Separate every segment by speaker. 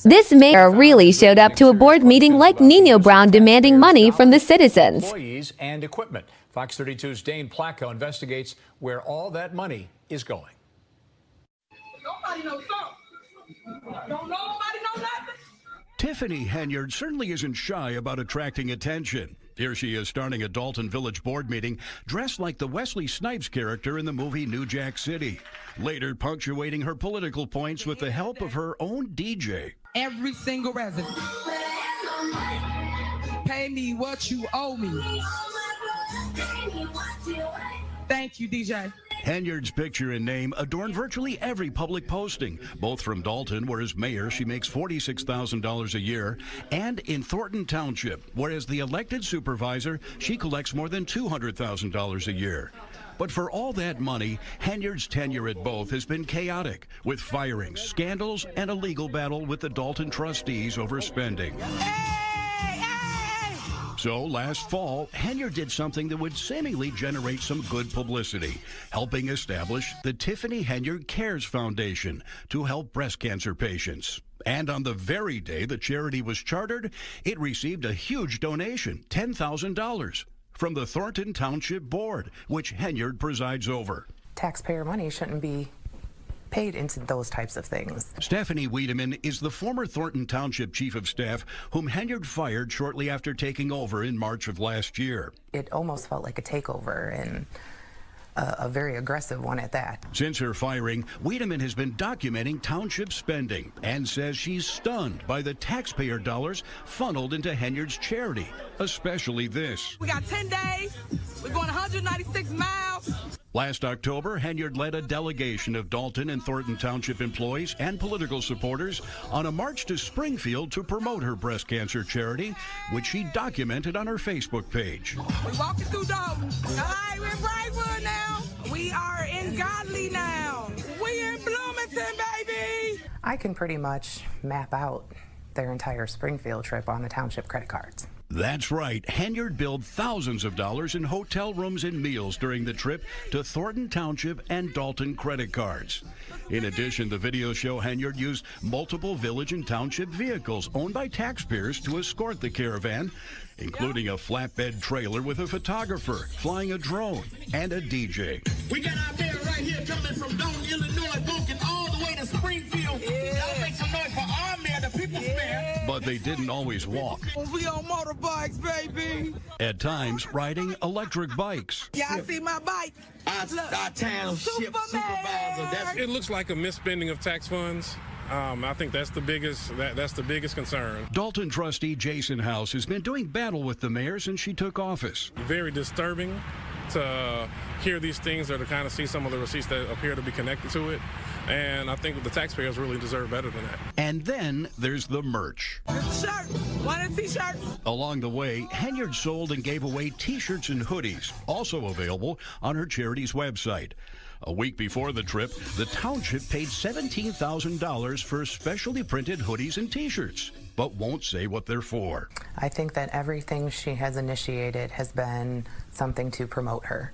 Speaker 1: This mayor really showed up to a board meeting like Nino Brown demanding money from the citizens.
Speaker 2: Employees and equipment. Fox 32's Dane Placco investigates where all that money is going.
Speaker 3: Nobody knows something. Don't nobody know nothing.
Speaker 4: Tiffany Henyard certainly isn't shy about attracting attention. Here she is starting a Dalton Village board meeting dressed like the Wesley Snipes character in the movie New Jack City, later punctuating her political points with the help of her own DJ.
Speaker 5: Every single resident, pay me what you owe me. Thank you, DJ.
Speaker 4: Henyard's picture and name adorn virtually every public posting, both from Dalton, where as mayor she makes $46,000 a year, and in Thornton Township, where as the elected supervisor she collects more than $200,000 a year. But for all that money, Henyard's tenure at both has been chaotic, with firings, scandals, and a legal battle with the Dalton trustees over spending. So last fall, Henyard did something that would seemingly generate some good publicity, helping establish the Tiffany Henyard Cares Foundation to help breast cancer patients. And on the very day the charity was chartered, it received a huge donation, $10,000, from the Thornton Township Board, which Henyard presides over.
Speaker 6: Taxpayer money shouldn't be paid into those types of things.
Speaker 4: Stephanie Wiedemann is the former Thornton Township Chief of Staff whom Henyard fired shortly after taking over in March of last year.
Speaker 6: It almost felt like a takeover, and a very aggressive one at that.
Speaker 4: Since her firing, Wiedemann has been documenting township spending and says she's stunned by the taxpayer dollars funneled into Henyard's charity, especially this.
Speaker 5: We got 10 days. We're going 196 miles.
Speaker 4: Last October, Henyard led a delegation of Dalton and Thornton Township employees and political supporters on a march to Springfield to promote her breast cancer charity, which she documented on her Facebook page.
Speaker 5: We're walking through Dalton. Hi, we're in Brightwood now. We are in Godly now. We in Bloomington, baby.
Speaker 6: I can pretty much map out their entire Springfield trip on the township credit cards.
Speaker 4: That's right. Henyard billed thousands of dollars in hotel rooms and meals during the trip to Thornton Township and Dalton credit cards. In addition, the videos show Henyard used multiple village and township vehicles owned by taxpayers to escort the caravan, including a flatbed trailer with a photographer, flying a drone, and a DJ.
Speaker 3: We got our mayor right here coming from Dalton, Illinois, walking all the way to Springfield. Y'all make some noise for our mayor, the people's mayor.
Speaker 4: But they didn't always walk.
Speaker 5: We on motorbikes, baby.
Speaker 4: At times, riding electric bikes.
Speaker 5: Yeah, I see my bike.
Speaker 3: Our township supervisor.
Speaker 7: It looks like a misspending of tax funds. I think that's the biggest concern.
Speaker 4: Dalton trustee Jason House has been doing battle with the mayor since she took office.
Speaker 7: Very disturbing to hear these things or to kind of see some of the receipts that appear to be connected to it. And I think the taxpayers really deserve better than that.
Speaker 4: And then there's the merch.
Speaker 5: Here's a shirt. One of the t-shirts.
Speaker 4: Along the way, Henyard sold and gave away t-shirts and hoodies, also available on her charity's website. A week before the trip, the township paid $17,000 for specially printed hoodies and t-shirts, but won't say what they're for.
Speaker 6: I think that everything she has initiated has been something to promote her,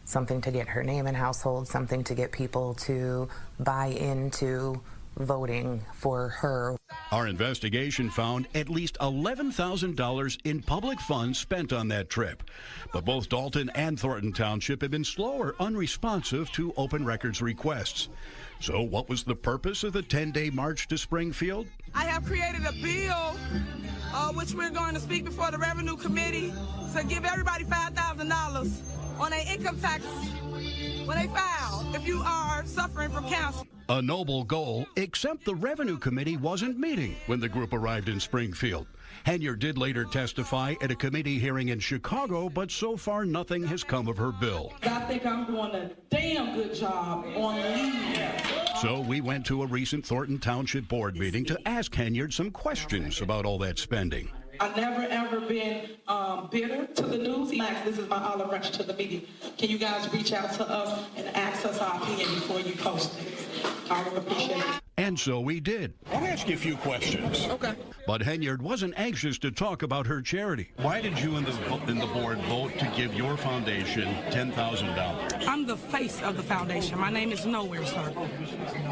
Speaker 6: something to get her name in household, something to get people to buy into voting for her.
Speaker 4: Our investigation found at least $11,000 in public funds spent on that trip. But both Dalton and Thornton Township have been slow or unresponsive to open records requests. So what was the purpose of the 10-day march to Springfield?
Speaker 5: I have created a bill, which we're going to speak before the Revenue Committee, to give everybody $5,000 on their income tax when they file, if you are suffering from cancer.
Speaker 4: A noble goal, except the Revenue Committee wasn't meeting when the group arrived in Springfield. Henyard did later testify at a committee hearing in Chicago, but so far nothing has come of her bill.
Speaker 8: I think I'm doing a damn good job on leave.
Speaker 4: So we went to a recent Thornton Township Board meeting to ask Henyard some questions about all that spending.
Speaker 8: I've never ever been bitter to the news. This is my olive branch to the media. Can you guys reach out to us and ask us our opinion before you post it? I would appreciate it.
Speaker 4: And so we did.
Speaker 9: I want to ask you a few questions.
Speaker 8: Okay.
Speaker 4: But Henyard wasn't anxious to talk about her charity.
Speaker 9: Why did you and the board vote to give your foundation $10,000?
Speaker 5: I'm the face of the foundation. My name is Nowhere, sir.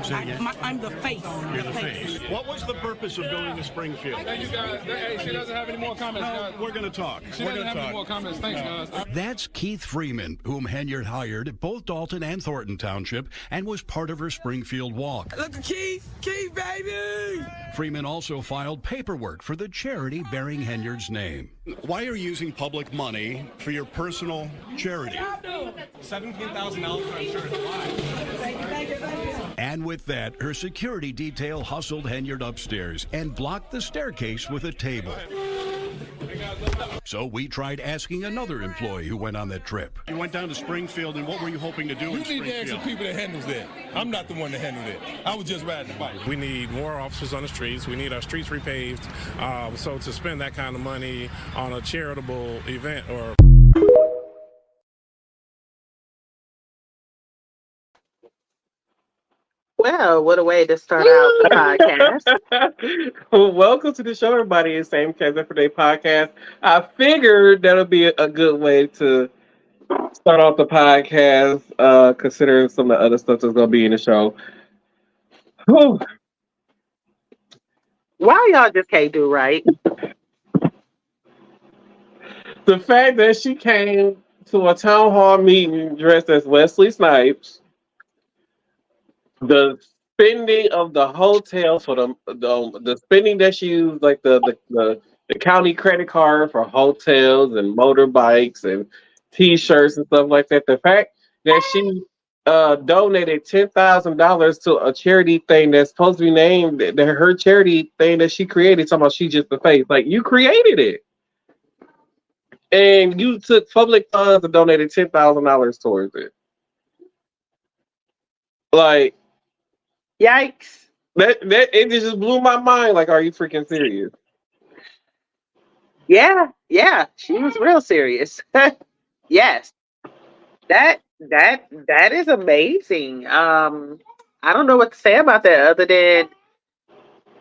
Speaker 9: Say again?
Speaker 5: I'm the face.
Speaker 9: You're the face. What was the purpose of going to Springfield?
Speaker 7: Hey, you guys. Hey, she doesn't have any more comments, guys.
Speaker 9: We're going to talk.
Speaker 7: She doesn't have any more comments. Thanks, guys.
Speaker 4: That's Keith Freeman, whom Henyard hired at both Dalton and Thornton Township and was part of her Springfield walk.
Speaker 5: Look at Keith, baby.
Speaker 4: Freeman also filed paperwork for the charity bearing Henyard's name.
Speaker 9: Why are you using public money for your personal charity?
Speaker 7: $17,000 for insurance. Why?
Speaker 4: And with that, her security detail hustled Henyard upstairs and blocked the staircase with a table. So we tried asking another employee who went on that trip.
Speaker 9: You went down to Springfield, and what were you hoping to do in Springfield?
Speaker 10: You need to ask the people that handles that. I'm not the one that handled it. I was just riding the bike.
Speaker 7: We need more officers on the streets. We need our streets repaved. So to spend that kind of money on a charitable event or...
Speaker 11: Well, what a way to start out the podcast.
Speaker 12: Well, welcome to the show, everybody. It's samecastdiff I figured that'll be a good way to start off the podcast, considering some of the other stuff that's going to be in the show. Whew.
Speaker 11: Why y'all just can't do right?
Speaker 12: The fact that she came to a town hall meeting dressed as Wesley Snipes, the spending of the hotel for the spending that she used, like the county credit card for hotels and motorbikes and T-shirts and stuff like that. The fact that she donated $10,000 to a charity thing that's supposed to be named her charity thing that she created. Talking about she just the face, like you created it, and you took public funds and donated $10,000 towards it. Like.
Speaker 11: Yikes.
Speaker 12: That it just blew my mind. Like, are you freaking serious?
Speaker 11: Yeah, she was real serious. Yes. That is amazing. I don't know what to say about that other than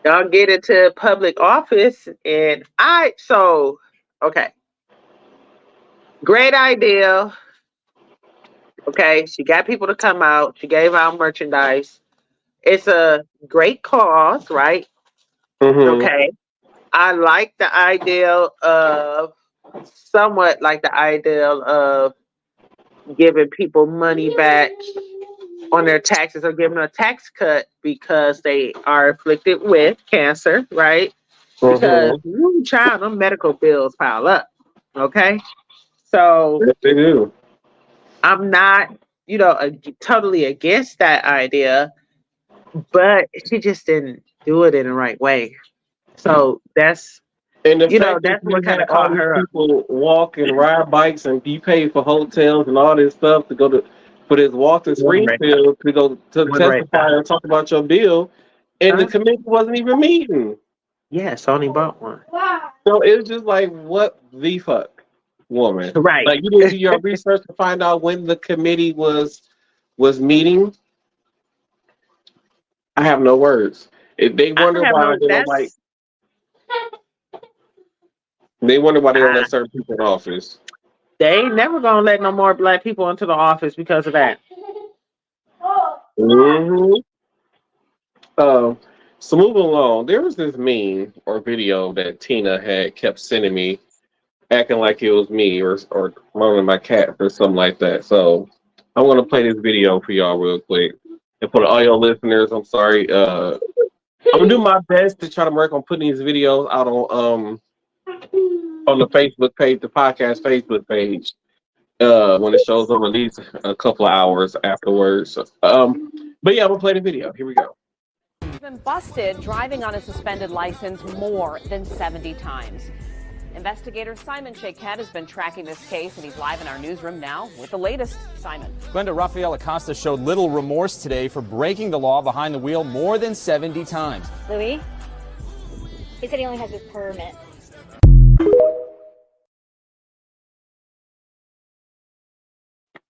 Speaker 11: y'all get into public office and okay. Great idea. Okay, she got people to come out. She gave out merchandise. It's a great cause, right?
Speaker 12: Mm-hmm.
Speaker 11: Okay. I like the idea of giving people money back on their taxes or giving them a tax cut because they are afflicted with cancer, right? Because child, them medical bills pile up. Okay. So
Speaker 12: yes, they do.
Speaker 11: I'm not, totally against that idea. But she just didn't do it in the right way. So that's,
Speaker 12: and the fact
Speaker 11: that's what kind of caught her up.
Speaker 12: People walk and ride bikes and be paid for hotels and all this stuff to go for this walk to Springfield to go to testify and talk about your bill. And the committee wasn't even meeting.
Speaker 11: Yes, only bought one.
Speaker 12: So it was just like, what the fuck, woman?
Speaker 11: Right.
Speaker 12: Like you didn't do your research to find out when the committee was meeting. I have no words. They wonder why they don't like. They wonder why they don't let certain people in office.
Speaker 11: They ain't never gonna let no more black people into the office because of that.
Speaker 12: Mm-hmm. So moving along, there was this meme or video that Tina had kept sending me, acting like it was me or one of my cats or something like that. So I'm gonna play this video for y'all real quick. And for all your listeners, I'm sorry. I'm gonna do my best to try to work on putting these videos out on the Facebook page, the podcast Facebook page, when it shows up at least a couple of hours afterwards. But yeah, I'm gonna play the video. Here we go.
Speaker 13: He's been busted driving on a suspended license more than 70 times. Investigator Simon Shaquette has been tracking this case, and he's live in our newsroom now with the latest. Simon.
Speaker 14: Glenda, Rafael Acosta showed little remorse today for breaking the law behind the wheel more than 70 times.
Speaker 15: Louis? He said he only has his permit.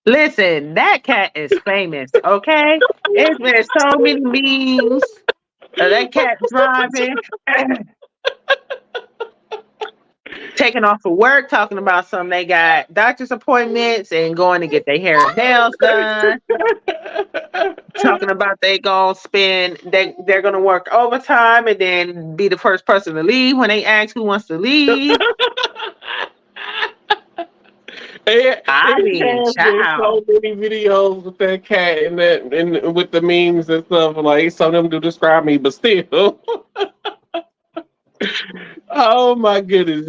Speaker 11: Listen, that cat is famous, okay? It's been so many memes of that cat driving, taking off of work, talking about some they got doctor's appointments and going to get their hair and nails done. Talking about they're gonna work overtime and then be the first person to leave when they ask who wants to leave.
Speaker 12: I mean, so many videos with that cat and with the memes and stuff. Like some of them do describe me, but still. Oh my goodness!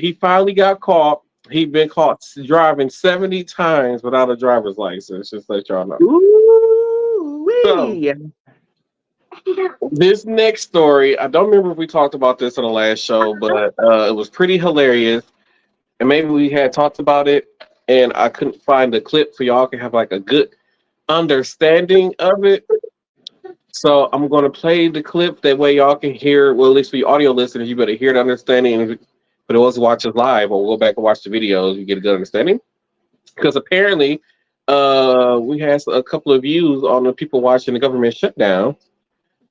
Speaker 12: He finally got caught. He'd been caught driving 70 times without a driver's license. Just let y'all know. So, this next story, I don't remember if we talked about this on the last show, but it was pretty hilarious. And maybe we had talked about it, and I couldn't find the clip for y'all to have like a good understanding of it. So I'm going to play the clip that way y'all can hear. Well, at least for your audio listeners, you better hear the understanding. But it was watch us live or go back and watch the videos. You get a good understanding. Because apparently, we had a couple of views on the people watching the government shutdown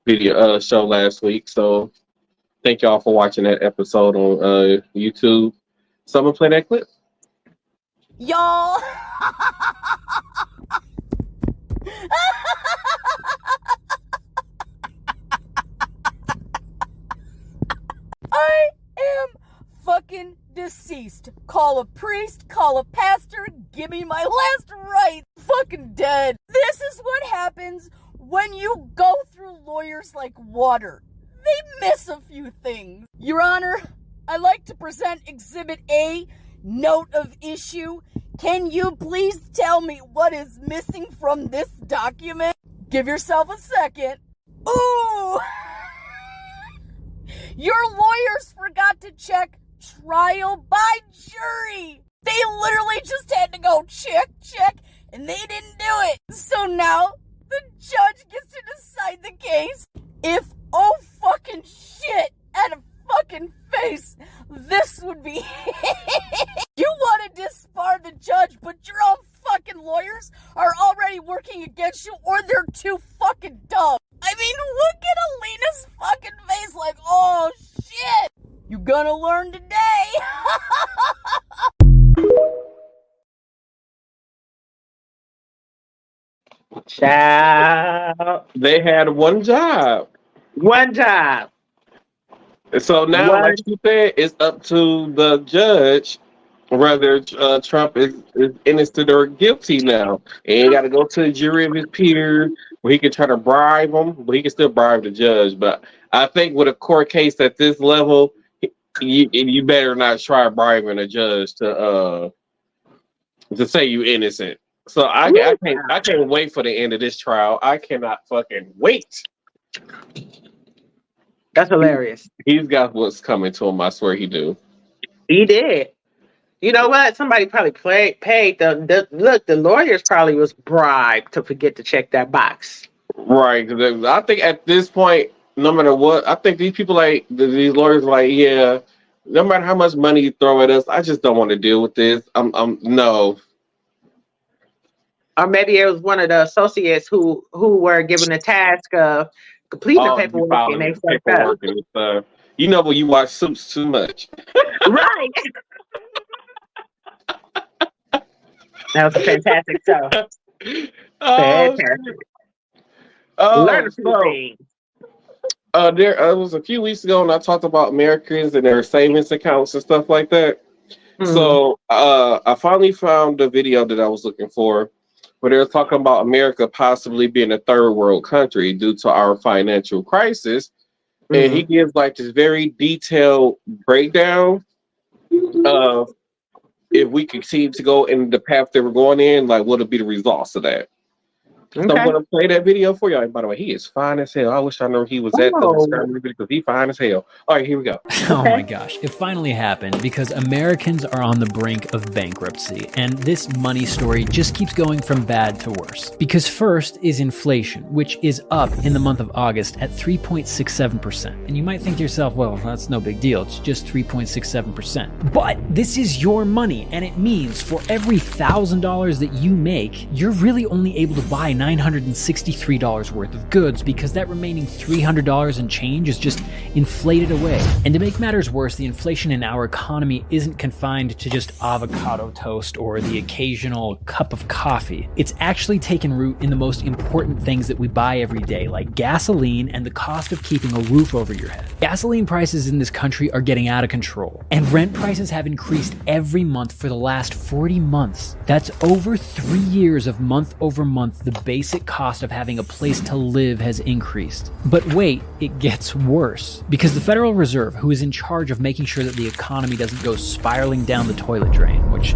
Speaker 12: video show last week. So thank y'all for watching that episode on YouTube. So I'm gonna play that clip.
Speaker 16: Y'all. I am fucking deceased. Call a priest, call a pastor, give me my last right. Fucking dead. This is what happens when you go through lawyers like water. They miss a few things. Your Honor, I'd like to present Exhibit A, Note of Issue. Can you please tell me what is missing from this document? Give yourself a second. Ooh! Your lawyers forgot to check trial by jury. They literally just had to go check, and they didn't do it. So now the judge gets to decide the case. If, oh fucking shit, at a fucking face, this would be you want to disbar the judge, but your own fucking lawyers are already working against you, or they're too fucking dumb. I mean, look at Alina's fucking face like, oh shit, you gonna learn today.
Speaker 12: Child. They had one job. So now, like you said, it's up to the judge whether Trump is innocent or guilty now. And he got to go to the jury of his peers where he can try to bribe them, but he can still bribe the judge. But I think with a court case at this level, you better not try bribing a judge to say you innocent. So I can't wait for the end of this trial. I cannot fucking wait.
Speaker 11: That's hilarious.
Speaker 12: He's got what's coming to him. I swear he do.
Speaker 11: He did. You know what? Somebody probably paid the lawyers probably was bribed to forget to check that box.
Speaker 12: Right. I think at this point, no matter what, I think these people these lawyers yeah, no matter how much money you throw at us, I just don't want to deal with this. No.
Speaker 11: Or maybe it was one of the associates who were given the task of completing the paperwork and they fucked up.
Speaker 12: And stuff. You know when you watch Suits too much.
Speaker 11: Right. That was a fantastic show. Fantastic. Learn a few things.
Speaker 12: There was a few weeks ago, and I talked about Americans and their savings accounts and stuff like that. Mm-hmm. So I finally found the video that I was looking for, where they were talking about America possibly being a third world country due to our financial crisis. Mm-hmm. And he gives this very detailed breakdown of if we continue to go in the path that we're going in, what would be the results of that. So I'm going to play that video for y'all. And by the way, he is fine as hell. I wish I knew he was at the discovery video because he's fine as hell. All right, here we go.
Speaker 17: Oh my gosh, it finally happened because Americans are on the brink of bankruptcy, and this money story just keeps going from bad to worse. Because first is inflation, which is up in the month of August at 3.67%. And you might think to yourself, well, that's no big deal. It's just 3.67%. But this is your money, and it means for every $1,000 that you make, you're really only able to buy $963 worth of goods because that remaining $300 and change is just inflated away. And to make matters worse, the inflation in our economy isn't confined to just avocado toast or the occasional cup of coffee. It's actually taken root in the most important things that we buy every day, like gasoline and the cost of keeping a roof over your head. Gasoline prices in this country are getting out of control, and rent prices have increased every month for the last 40 months. That's over 3 years of month over month, the basic cost of having a place to live has increased. But wait, it gets worse. Because the Federal Reserve, who is in charge of making sure that the economy doesn't go spiraling down the toilet drain, which,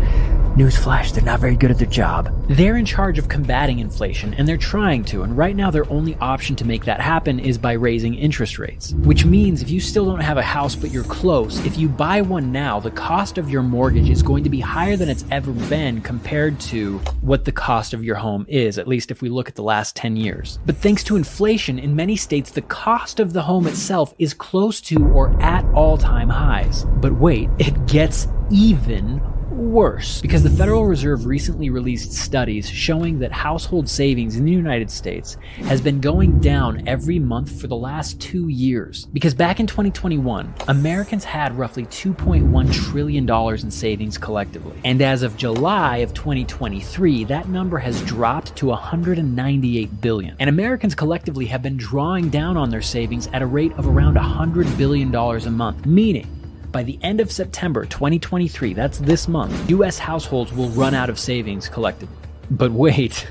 Speaker 17: newsflash, they're not very good at their job. They're in charge of combating inflation, and they're trying to, and right now their only option to make that happen is by raising interest rates. Which means if you still don't have a house but you're close, if you buy one now, the cost of your mortgage is going to be higher than it's ever been compared to what the cost of your home is, at least if we look at the last 10 years. But thanks to inflation, in many states, the cost of the home itself is close to or at all-time highs. But wait, it gets even worse, because the Federal Reserve recently released studies showing that household savings in the United States has been going down every month for the last 2 years. Because back in 2021, Americans had roughly $2.1 trillion in savings collectively. And as of July of 2023, that number has dropped to $198 billion. And Americans collectively have been drawing down on their savings at a rate of around $100 billion a month, meaning by the end of September 2023, that's this month, U.S. households will run out of savings collectively. But wait,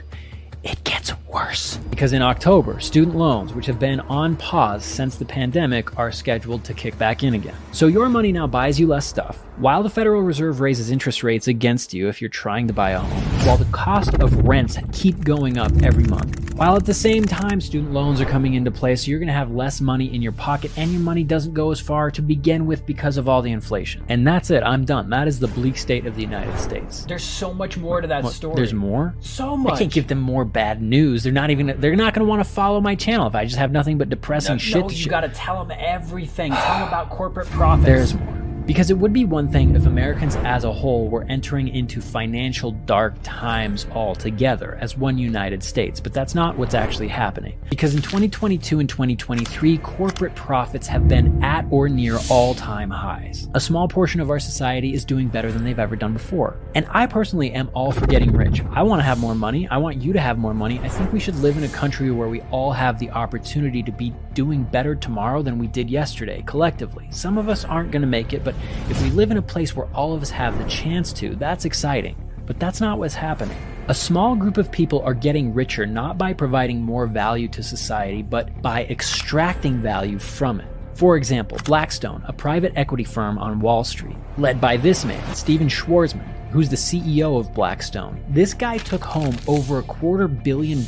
Speaker 17: it gets worse. Because in October, student loans, which have been on pause since the pandemic, are scheduled to kick back in again. So your money now buys you less stuff, while the Federal Reserve raises interest rates against you if you're trying to buy a home, while the cost of rents keep going up every month. While at the same time, student loans are coming into play, so you're going to have less money in your pocket, and your money doesn't go as far to begin with because of all the inflation. And that's it. I'm done. That is the bleak state of the United States. There's so much more to that story. There's more? So much. I can't give them more bad news. They're not going to want to follow my channel if I just have nothing but depressing shit. No, you got to tell them everything. Tell them about corporate profits. There's more. Because it would be one thing if Americans as a whole were entering into financial dark times altogether as one United States, but that's not what's actually happening. Because in 2022 and 2023, corporate profits have been at or near all-time highs. A small portion of our society is doing better than they've ever done before. And I personally am all for getting rich. I want to have more money. I want you to have more money. I think we should live in a country where we all have the opportunity to be doing better tomorrow than we did yesterday, collectively. Some of us aren't going to make it, but if we live in a place where all of us have the chance to, that's exciting. But that's not what's happening. A small group of people are getting richer not by providing more value to society, but by extracting value from it. For example, Blackstone, a private equity firm on Wall Street, led by this man, Steven Schwarzman, who's the CEO of Blackstone. This guy took home over $250 million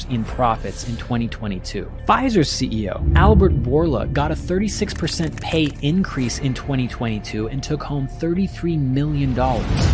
Speaker 17: in profits in 2022. Pfizer's CEO, Albert Bourla, got a 36% pay increase in 2022 and took home $33 million.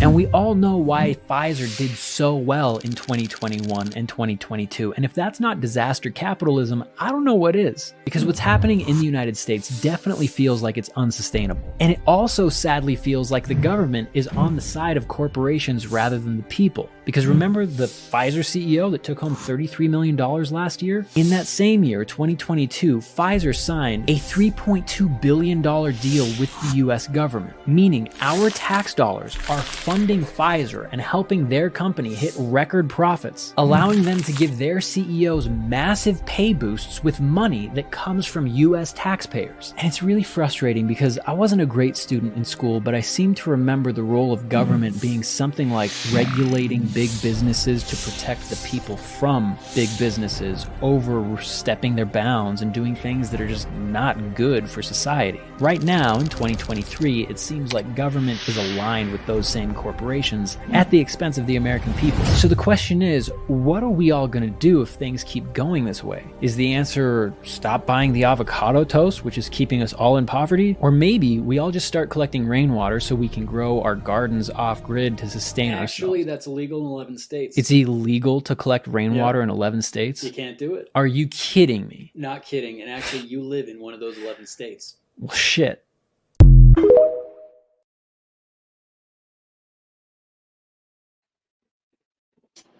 Speaker 17: And we all know why Pfizer did so well in 2021 and 2022. And if that's not disaster capitalism, I don't know what is. Because what's happening in the United States definitely feels like it's unsustainable. And it also sadly feels like the government is on the side of corporations rather than the people. Because remember the Pfizer CEO that took home $33 million last year? In that same year, 2022, Pfizer signed a $3.2 billion deal with the US government, meaning our tax dollars are funding Pfizer and helping their company hit record profits, allowing them to give their CEOs massive pay boosts with money that comes from US taxpayers. And it's really frustrating because I wasn't a great student in school, but I seem to remember the role of government being something like regulating big businesses to protect the people from big businesses overstepping their bounds and doing things that are just not good for society. Right now, in 2023, it seems like government is aligned with those same corporations at the expense of the American people. So the question is, what are we all going to do if things keep going this way? Is the answer stop buying the avocado toast, which is keeping us all in poverty? Or maybe we all just start collecting rainwater so we can grow our gardens off-grid to sustain ourselves?
Speaker 18: Actually, that's illegal in 11 states.
Speaker 17: It's illegal to collect rainwater in 11 states?
Speaker 18: You can't do it.
Speaker 17: Are you kidding me?
Speaker 18: Not kidding. And actually, you live in one of those 11 states.
Speaker 17: Well, shit.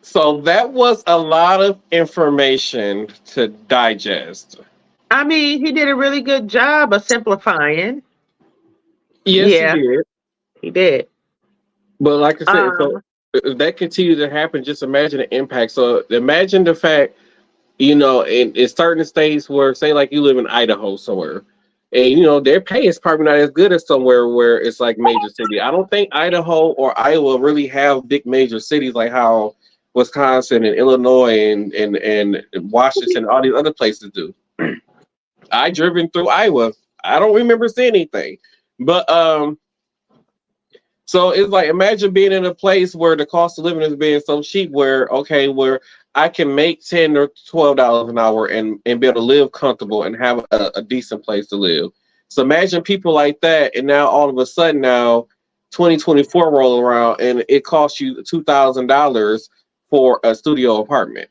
Speaker 12: So that was a lot of information to digest.
Speaker 11: I mean, he did a really good job of simplifying.
Speaker 12: Yes,
Speaker 11: Yeah.
Speaker 12: he did.
Speaker 11: He did.
Speaker 12: But like I said, so if that continues to happen, just imagine the impact. So imagine the fact, you know, in certain states where, say, like you live in Idaho somewhere, and you know their pay is probably not as good as somewhere where it's like major city. I don't think Idaho or Iowa really have big major cities like how Wisconsin and Illinois and Washington and all these other places do. I driven through Iowa. I don't remember seeing anything, but so it's like imagine being in a place where the cost of living is being so cheap, where I can make $10 or $12 an hour and be able to live comfortable and have a decent place to live. So imagine people like that, and now all of a sudden now 2024 roll around and it costs you $2,000 for a studio apartment.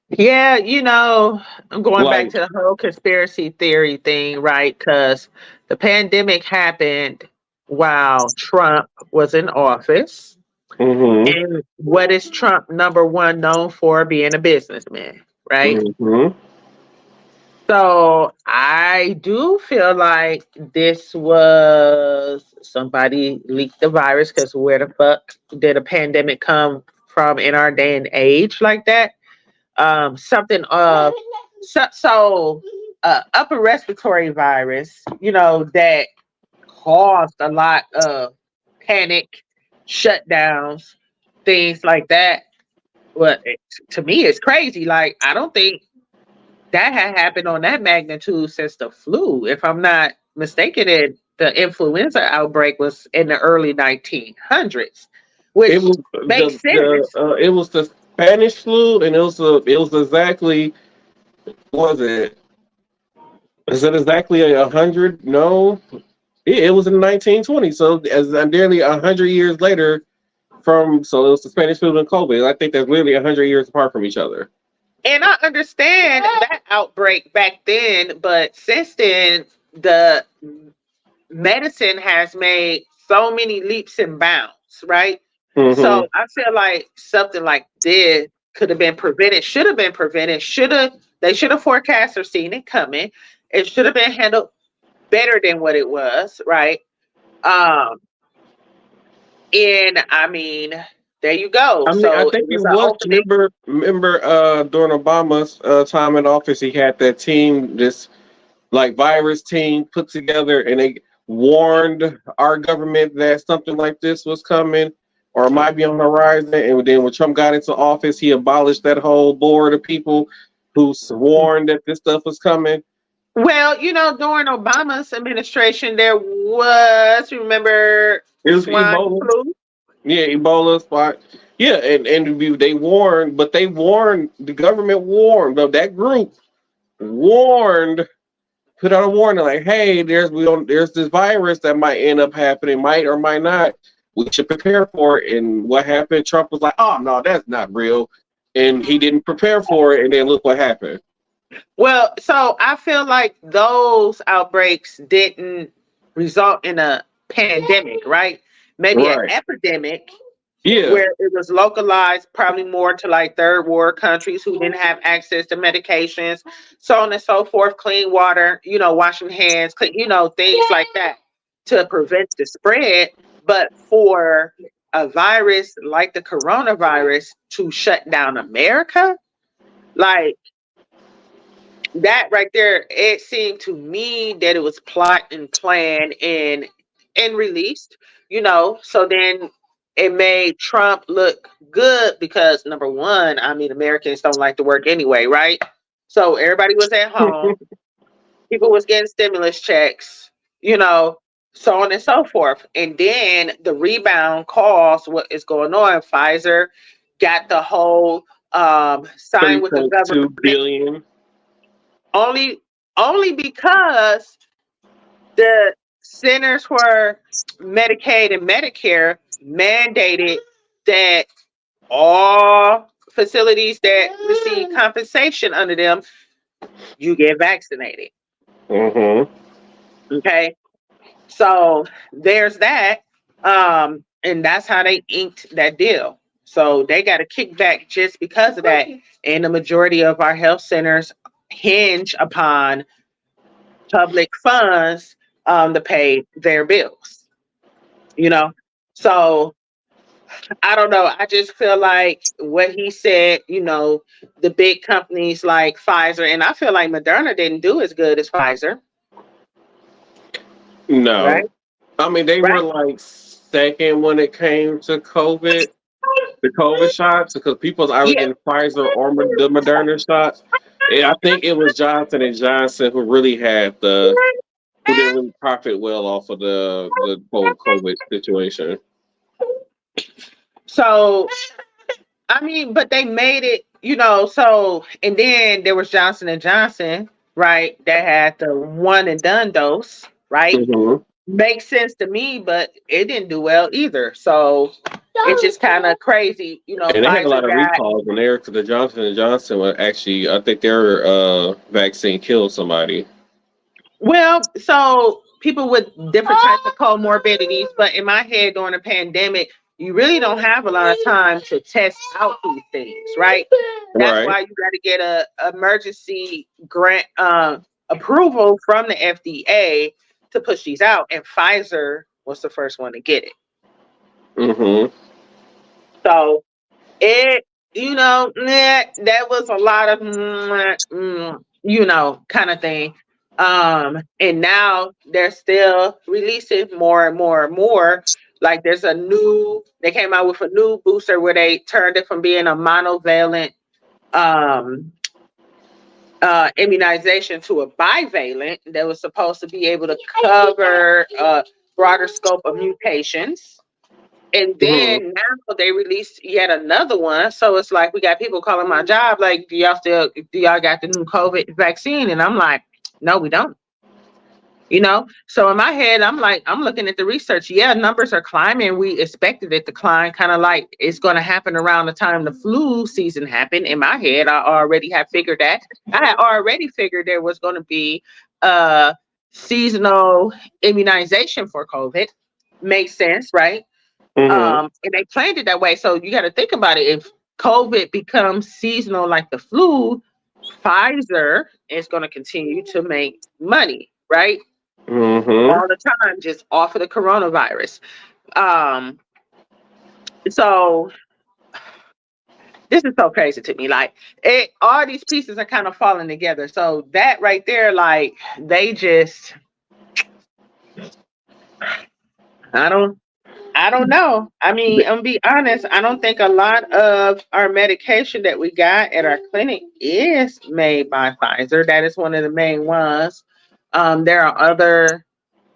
Speaker 11: Yeah, you know, I'm going back to the whole conspiracy theory thing, right? Because the pandemic happened while Trump was in office.
Speaker 12: Mm-hmm.
Speaker 11: And what is Trump number one known for? Being a businessman, right?
Speaker 12: Mm-hmm.
Speaker 11: So I do feel like this was somebody leaked the virus, because where the fuck did a pandemic come from in our day and age like that? Something of upper respiratory virus, you know, that caused a lot of panic, shutdowns, things like that. Well, to me, it's crazy. Like, I don't think that had happened on that magnitude since the flu. If I'm not mistaken, the influenza outbreak was in the early 1900s, which makes sense.
Speaker 12: It was the Spanish flu, and it was exactly, what was it? Is it exactly 100? No, it was in the 1920s. So as nearly 100 years later so it was the Spanish flu and COVID. I think that's literally 100 years apart from each other.
Speaker 11: And I understand that outbreak back then, but since then, the medicine has made so many leaps and bounds, right?
Speaker 12: Mm-hmm.
Speaker 11: So I feel like something like this could have been prevented, should have been prevented, they should have forecast or seen it coming. It should have been handled better than what it was, right? And I mean, there you go.
Speaker 12: I mean,
Speaker 11: so
Speaker 12: I think he was. Remember during Obama's time in office, he had that team, this like virus team put together, and they warned our government that something like this was coming or might be on the horizon. And then when Trump got into office, he abolished that whole board of people who warned that this stuff was coming.
Speaker 11: Well, you know, during Obama's administration, there was, remember,
Speaker 12: Ebola.
Speaker 11: flu?
Speaker 12: Yeah, Ebola spot. Yeah, and they warned, but the government warned, but that group warned, put out a warning like, hey, there's this virus that might end up happening, might or might not. We should prepare for it. And what happened? Trump was like, oh no, that's not real. And he didn't prepare for it, and then look what happened.
Speaker 11: Well, so I feel like those outbreaks didn't result in a pandemic, right? Maybe an epidemic, where it was localized, probably more to like third world countries who didn't have access to medications, so on and so forth, clean water, you know, washing hands, you know, things like that to prevent the spread. But for a virus like the coronavirus to shut down America, like, that right there, it seemed to me that it was plot and planned and released, you know. So then it made Trump look good because number one, I mean, Americans don't like to work anyway, right? So everybody was at home. People was getting stimulus checks, you know, so on and so forth. And then the rebound caused what is going on. Pfizer got the whole sign with the
Speaker 12: 3.2
Speaker 11: government
Speaker 12: billion.
Speaker 11: only because the Centers for Medicaid and Medicare mandated that all facilities that receive compensation under them, you get vaccinated.
Speaker 12: Mm-hmm.
Speaker 11: Okay. So there's that. And that's how they inked that deal. So they got a kickback just because of that. And the majority of our health centers hinge upon public funds to pay their bills, you know? So I don't know. I just feel like what he said, you know, the big companies like Pfizer, and I feel like Moderna didn't do as good as Pfizer.
Speaker 12: No.
Speaker 11: Right?
Speaker 12: I mean, they were like second when it came to COVID, the COVID shots, because people was either getting Pfizer or the Moderna shots. And I think it was Johnson and Johnson who really had who didn't really profit well off of the whole COVID situation.
Speaker 11: So, I mean, but they made it, you know, so, and then there was Johnson and Johnson, right? That had the one and done dose, right?
Speaker 12: Mm-hmm.
Speaker 11: Makes sense to me, but it didn't do well either. So it's just kind of crazy, you know.
Speaker 12: And they had a
Speaker 11: Pfizer
Speaker 12: lot of
Speaker 11: got,
Speaker 12: recalls when the Johnson and Johnson was actually, I think their vaccine killed somebody.
Speaker 11: well, so people with different types of comorbidities, but in my head during the pandemic, you really don't have a lot of time to test out these things, right? That's
Speaker 12: Right.
Speaker 11: why you got to get a emergency grant approval from the FDA to push these out, and Pfizer was the first one to get it.
Speaker 12: Mm-hmm.
Speaker 11: So it, you know, that was a lot of, you know, kind of thing. And now they're still releasing more and more and more. Like they came out with a new booster where they turned it from being a monovalent immunization to a bivalent that was supposed to be able to cover a broader scope of mutations. And then now they released yet another one. So it's like we got people calling my job like, do y'all got the new COVID vaccine? And I'm like, no, we don't. You know, so in my head, I'm like, I'm looking at the research. Yeah, numbers are climbing. We expected it to climb, kind of like it's going to happen around the time the flu season happened. In my head, I already have figured that. I had already figured there was going to be a seasonal immunization for COVID. Makes sense, right?
Speaker 12: Mm-hmm.
Speaker 11: And they planned it that way. So you got to think about it. If COVID becomes seasonal like the flu, Pfizer is going to continue to make money, right?
Speaker 12: Mm-hmm.
Speaker 11: All the time, just off of the coronavirus. So this is so crazy to me. Like all these pieces are kind of falling together. So that right there, like they just, I don't know. I mean, I'm gonna be honest. I don't think a lot of our medication that we got at our clinic is made by Pfizer. That is one of the main ones. There are other.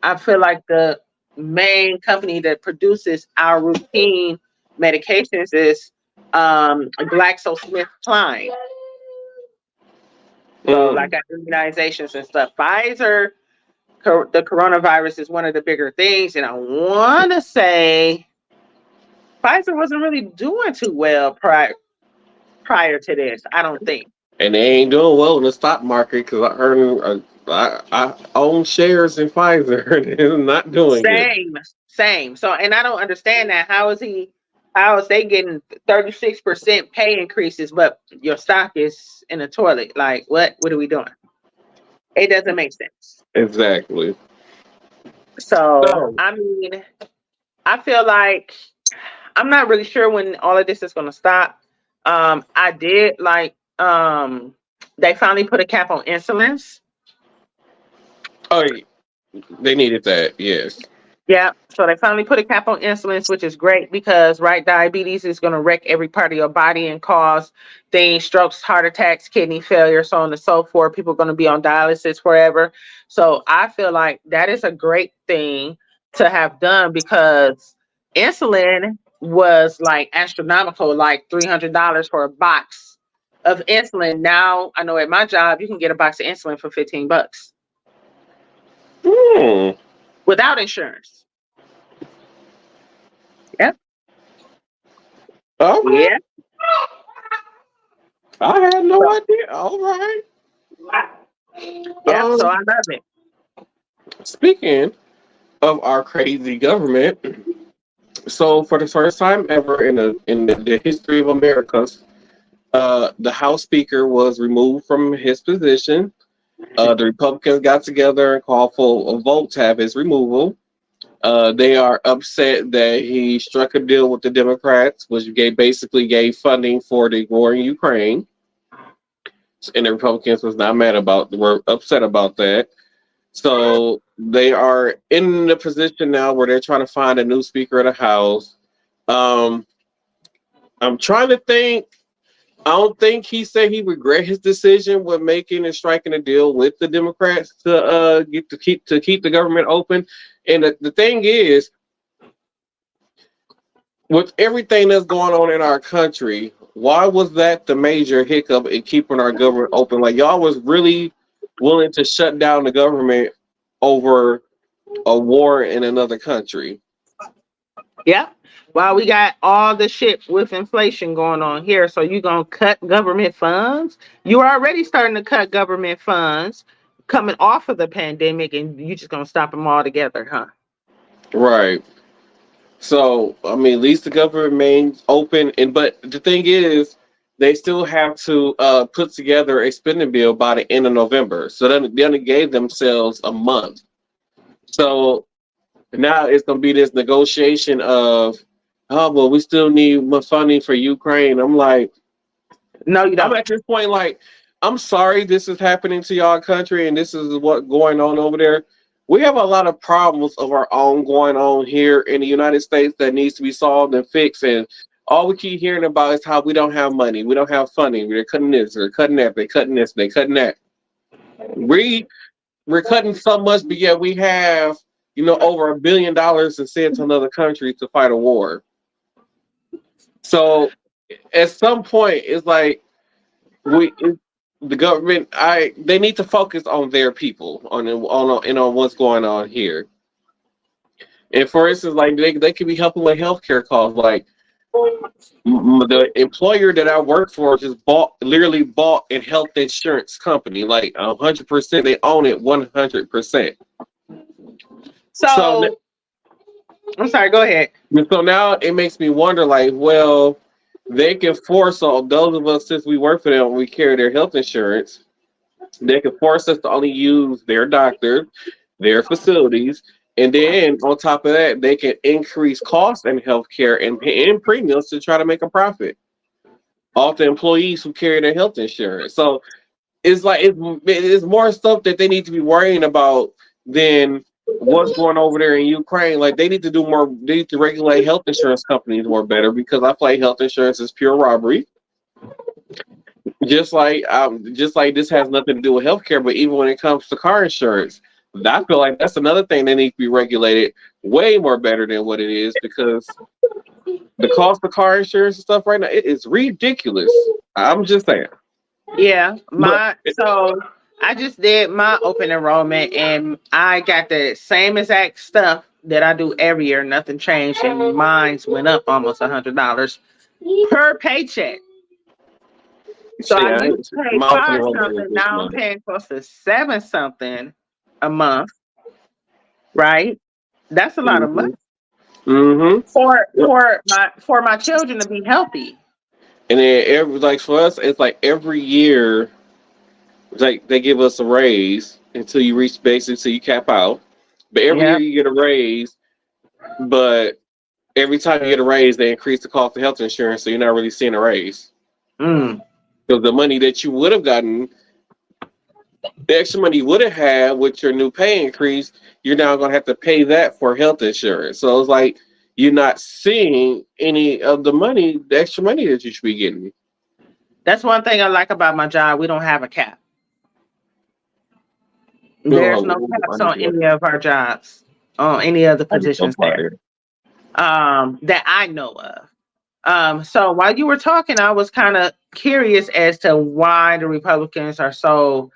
Speaker 11: I feel like the main company that produces our routine medications is GlaxoSmithKline. So, like our immunizations and stuff. Pfizer, the coronavirus is one of the bigger things, and I want to say Pfizer wasn't really doing too well prior to this. I don't think.
Speaker 12: And they ain't doing well in the stock market because I own shares in Pfizer and it's not doing good.
Speaker 11: Same. So, and I don't understand that. How is they getting 36% pay increases, but your stock is in the toilet? Like, what are we doing? It doesn't make sense.
Speaker 12: Exactly.
Speaker 11: So, I mean, I feel like I'm not really sure when all of this is going to stop. I did like they finally put a cap on insulins.
Speaker 12: Oh, they needed that, yes.
Speaker 11: Yeah, so they finally put a cap on insulin, which is great because, right, diabetes is going to wreck every part of your body and cause things, strokes, heart attacks, kidney failure, so on and so forth. People are going to be on dialysis forever. So I feel like that is a great thing to have done because insulin was like astronomical, like $300 for a box of insulin. Now I know at my job you can get a box of insulin for $15 without insurance. Yep.
Speaker 12: Okay.
Speaker 11: Yeah.
Speaker 12: I had no idea. All right.
Speaker 11: Yep. So I love it.
Speaker 12: Speaking of our crazy government, so for the first time ever in the history of America, the House Speaker was removed from his position. The Republicans got together and called for a vote to have his removal. They are upset that he struck a deal with the Democrats, which basically gave funding for the war in Ukraine. And the Republicans were upset about that. So they are in the position now where they're trying to find a new Speaker of the House. I'm trying to think. I don't think he said he regret his decision with making and striking a deal with the Democrats to keep the government open. And the thing is, with everything that's going on in our country, why was that the major hiccup in keeping our government open? Like, y'all was really willing to shut down the government over a war in another country.
Speaker 11: Yep. Well, we got all the shit with inflation going on here. So you gonna cut government funds? You are already starting to cut government funds coming off of the pandemic, and you just gonna stop them all together, huh?
Speaker 12: Right. So I mean, at least the government remains open, but the thing is, they still have to put together a spending bill by the end of November. So then they only gave themselves a month. So now it's gonna be this negotiation of, oh well, we still need more funding for Ukraine. I'm like,
Speaker 11: no, you don't.
Speaker 12: I'm at this point like, I'm sorry this is happening to y'all country and this is what's going on over there. We have a lot of problems of our own going on here in the United States that needs to be solved and fixed. And all we keep hearing about is how we don't have money, we don't have funding. They're cutting this, they're cutting that, they're cutting this, they're cutting that. We're cutting so much, but yet we have, over $1 billion to send to another country to fight a war. So at some point, it's like the government, they need to focus on their people, on what's going on here. And for instance, like they could be helping with healthcare costs. Like the employer that I work for just literally bought a health insurance company, like 100%. They own it 100%. So
Speaker 11: I'm sorry, go ahead.
Speaker 12: So now it makes me wonder, like, well, they can force all those of us, since we work for them, we carry their health insurance, they can force us to only use their doctors, their facilities, and then on top of that, they can increase costs in healthcare and premiums to try to make a profit off the employees who carry their health insurance. So it's like it's more stuff that they need to be worrying about than what's going over there in Ukraine. Like they need to do more. They need to regulate health insurance companies more better, because I feel like health insurance is pure robbery. Just like this has nothing to do with healthcare, but even when it comes to car insurance, I feel like that's another thing that needs to be regulated way more better than what it is, because the cost of car insurance and stuff right now, it is ridiculous. I'm just saying.
Speaker 11: Yeah, so I just did my open enrollment and I got the same exact stuff that I do every year. Nothing changed, and mine's went up almost $100 per paycheck. So I used to pay $5 something. Now I'm paying close to $7 something a month. Right? That's a lot of money.
Speaker 12: Mm-hmm.
Speaker 11: For my children to be healthy.
Speaker 12: And then for us, it's like every year, like they give us a raise until you reach basically till you cap out. But every year you get a raise, but every time you get a raise, they increase the cost of health insurance, so you're not really seeing a raise. Because the money that you would have gotten The extra money you would have had with your new pay increase, you're now going to have to pay that for health insurance. So it's like you're not seeing any of the money, the extra money that you should be getting.
Speaker 11: That's one thing I like about my job. We don't have a cap.
Speaker 12: No,
Speaker 11: There's no caps on any of our jobs, on any of the positions there, that I know of. So while you were talking, I was kind of curious as to why the Republicans are so,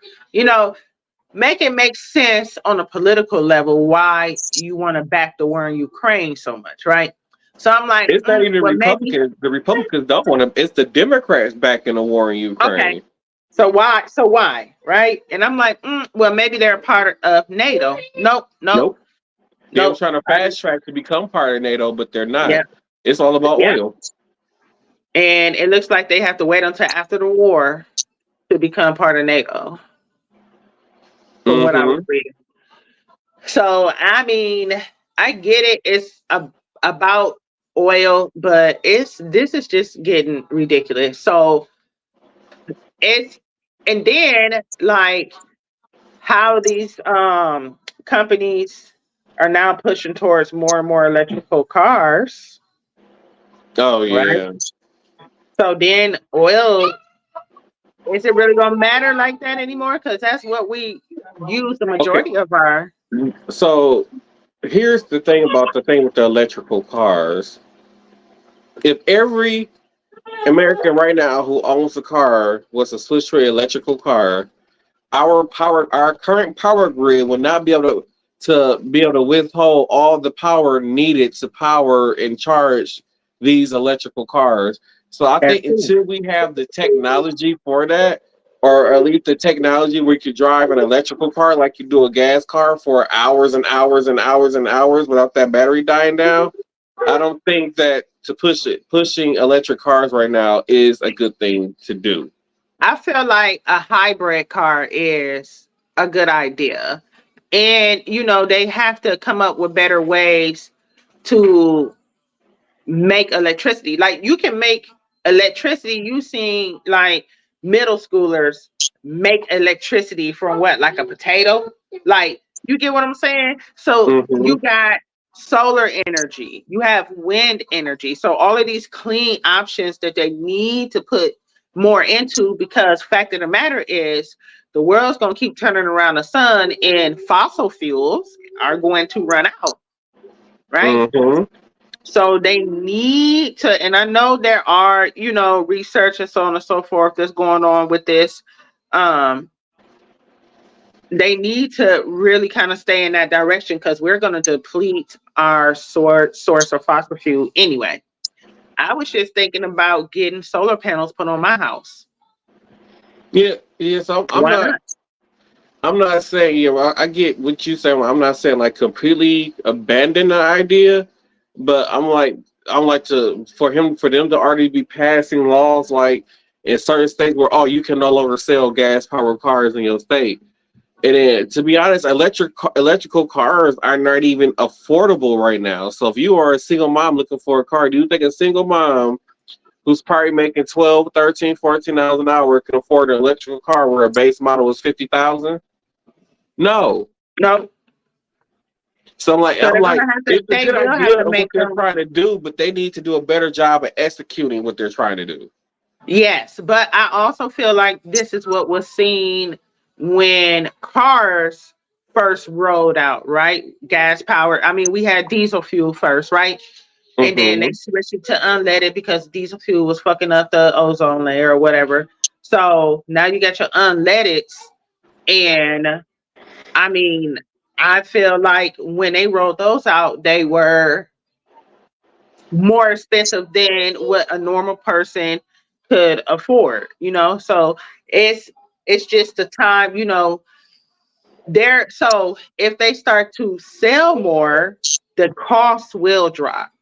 Speaker 11: make it make sense on a political level why you want to back the war in Ukraine so much, right? So I'm like,
Speaker 12: it's not even Republicans. The Republicans don't want to. It's the Democrats backing the war in Ukraine.
Speaker 11: Okay. So why, right? And I'm like, well, maybe they're a part of NATO. Nope.
Speaker 12: They're trying to fast track to become part of NATO, but they're not.
Speaker 11: Yeah.
Speaker 12: It's all about oil.
Speaker 11: And it looks like they have to wait until after the war to become part of NATO. From what I was reading. So, I mean, I get it. It's about oil, but this is just getting ridiculous. So, and then like how these companies are now pushing towards more and more electrical cars.
Speaker 12: Oh yeah.
Speaker 11: Right? So then oil, is it really gonna matter like that anymore? Because that's what we use the majority of our.
Speaker 12: So here's the thing about the thing with the electrical cars. If every American right now who owns a car was to switch to an electrical car, our current power grid will not be able to withhold all the power needed to power and charge these electrical cars. So I think until we have the technology for that, or at least the technology where you could drive an electrical car like you do a gas car for hours and hours and hours and hours without that battery dying down, I don't think that pushing electric cars right now is a good thing to do.
Speaker 11: I feel like a hybrid car is a good idea. And, they have to come up with better ways to make electricity. Like, you can make electricity. You seen, like, middle schoolers make electricity from what? Like a potato? Like, you get what I'm saying? So you got solar energy, you have wind energy. So all of these clean options that they need to put more into, because fact of the matter is the world's going to keep turning around the sun and fossil fuels are going to run out, right? So they need to, and I know there are, research and so on and so forth that's going on with this. They need to really kind of stay in that direction, because we're going to deplete our source of fossil fuel anyway. I was just thinking about getting solar panels put on my house.
Speaker 12: Yeah. So I'm not saying, I get what you're saying. I'm not saying like completely abandon the idea, but I'm like for them to already be passing laws like in certain states where you can no longer sell gas powered cars in your state. And then, to be honest, electrical cars are not even affordable right now. So if you are a single mom looking for a car, do you think a single mom who's probably making $12, $13, $14 an hour can afford an electrical car where a base model is $50,000? No. So I'm like, it's a good idea of what they're trying to do, but they need to do a better job of executing what they're trying to do.
Speaker 11: Yes, but I also feel like this is what was seen when cars first rolled out, right? Gas powered. I mean, we had diesel fuel first, right? And then they switched it to unleaded because diesel fuel was fucking up the ozone layer or whatever. So now you got your unleaded. And I mean, I feel like when they rolled those out, they were more expensive than what a normal person could afford, So it's just the time, so if they start to sell more, the cost will drop.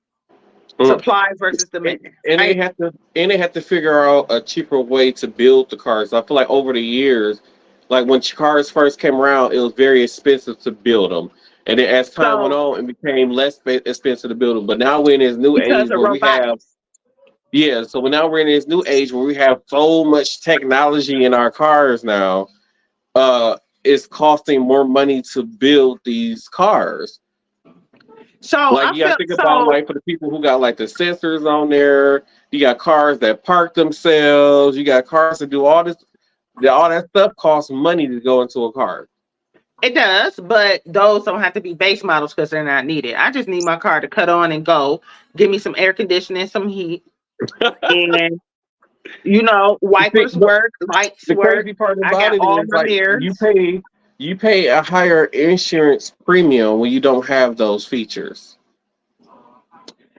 Speaker 11: Supply versus demand.
Speaker 12: And they have to figure out a cheaper way to build the cars. I feel like over the years, like when cars first came around, it was very expensive to build them. And then as time went on, it became less expensive to build them. But now we're in this new age where we have so now we're in this new age where we have so much technology in our cars now. it's costing more money to build these cars.
Speaker 11: So
Speaker 12: Like
Speaker 11: I
Speaker 12: you gotta
Speaker 11: feel
Speaker 12: think about
Speaker 11: so.
Speaker 12: like for the people who got like the sensors on there, you got cars that park themselves, you got cars that do all this, all that stuff costs money to go into a car.
Speaker 11: It does, but those don't have to be base models because they're not needed. I just need my car to cut on and go. Give me some air conditioning, some heat, and
Speaker 12: See,
Speaker 11: wipers work, lights
Speaker 12: the
Speaker 11: work.
Speaker 12: crazy part
Speaker 11: I
Speaker 12: about
Speaker 11: got
Speaker 12: it
Speaker 11: all
Speaker 12: is
Speaker 11: my
Speaker 12: like
Speaker 11: mirrors.
Speaker 12: you pay a higher insurance premium when you don't have those features.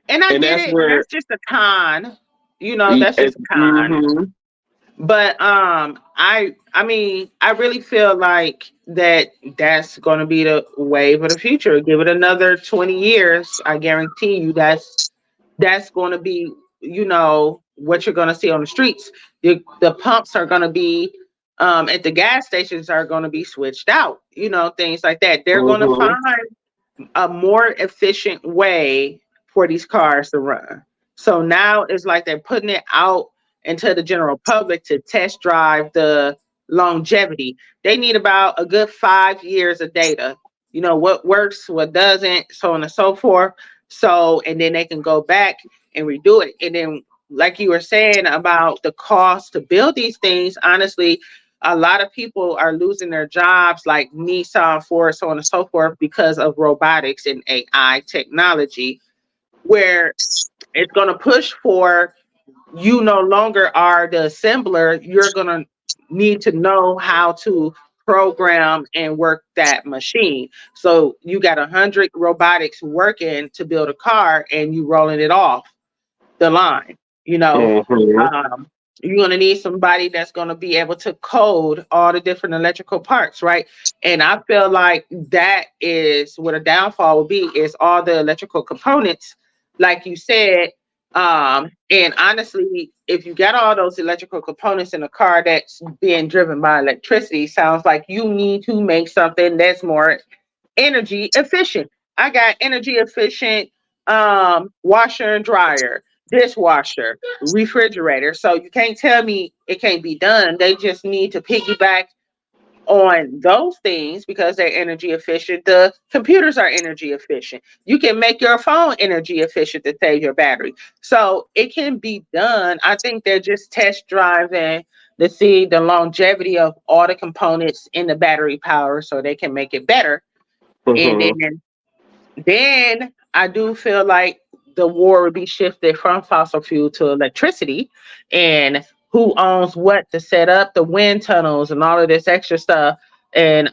Speaker 11: And I
Speaker 12: And
Speaker 11: get
Speaker 12: that's
Speaker 11: it.
Speaker 12: where
Speaker 11: That's just a con. That's just a con.
Speaker 12: mhm.
Speaker 11: But I mean, I really feel like that's going to be the wave of the future. Give it another 20 years, I guarantee you that's going to be, what you're going to see on the streets. The pumps are going to be at the gas stations are going to be switched out, things like that. They're going to
Speaker 12: Mhm.
Speaker 11: find a more efficient way for these cars to run. So now it's like they're putting it out into the general public to test drive the longevity. They need about a good 5 years of data. What works, what doesn't, so on and so forth. So, and then they can go back and redo it. And then, like you were saying about the cost to build these things, honestly, a lot of people are losing their jobs, like Nissan, Ford, so on and so forth, because of robotics and AI technology, where it's going to push for you no longer are the assembler. You're going to need to know how to program and work that machine. So you got 100 robotics working to build a car and you rolling it off the line. You know,
Speaker 12: Mhm.
Speaker 11: um, you're going to need somebody that's going to be able to code all the different electrical parts, right? And I feel like that is what a downfall will be is all the electrical components, like you said. And honestly, if you got all those electrical components in a car that's being driven by electricity, sounds like you need to make something that's more energy efficient. I got energy efficient washer and dryer, dishwasher, refrigerator. So you can't tell me it can't be done. They just need to piggyback on those things because they're energy efficient. The computers are energy efficient. You can make your phone energy efficient to save your battery. So it can be done. I think they're just test driving to see the longevity of all the components in the battery power so they can make it better. And
Speaker 12: Mhm.
Speaker 11: then I do feel like the war would be shifted from fossil fuel to electricity, and who owns what to set up the wind tunnels and all of this extra stuff. And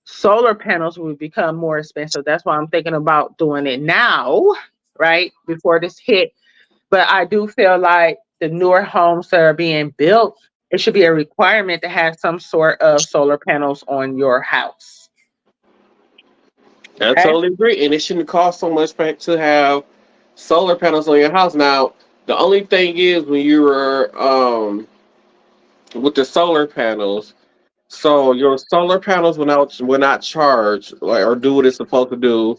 Speaker 11: solar panels will become more expensive. That's why I'm thinking about doing it now, right before this hit. But I do feel like the newer homes that are being built, it should be a requirement to have some sort of solar panels on your house.
Speaker 12: I
Speaker 11: Okay.
Speaker 12: totally agree. And it shouldn't cost so much back to have solar panels on your house. Now, the only thing is when you were with the solar panels, so your solar panels will not charge like or do what it's supposed to do.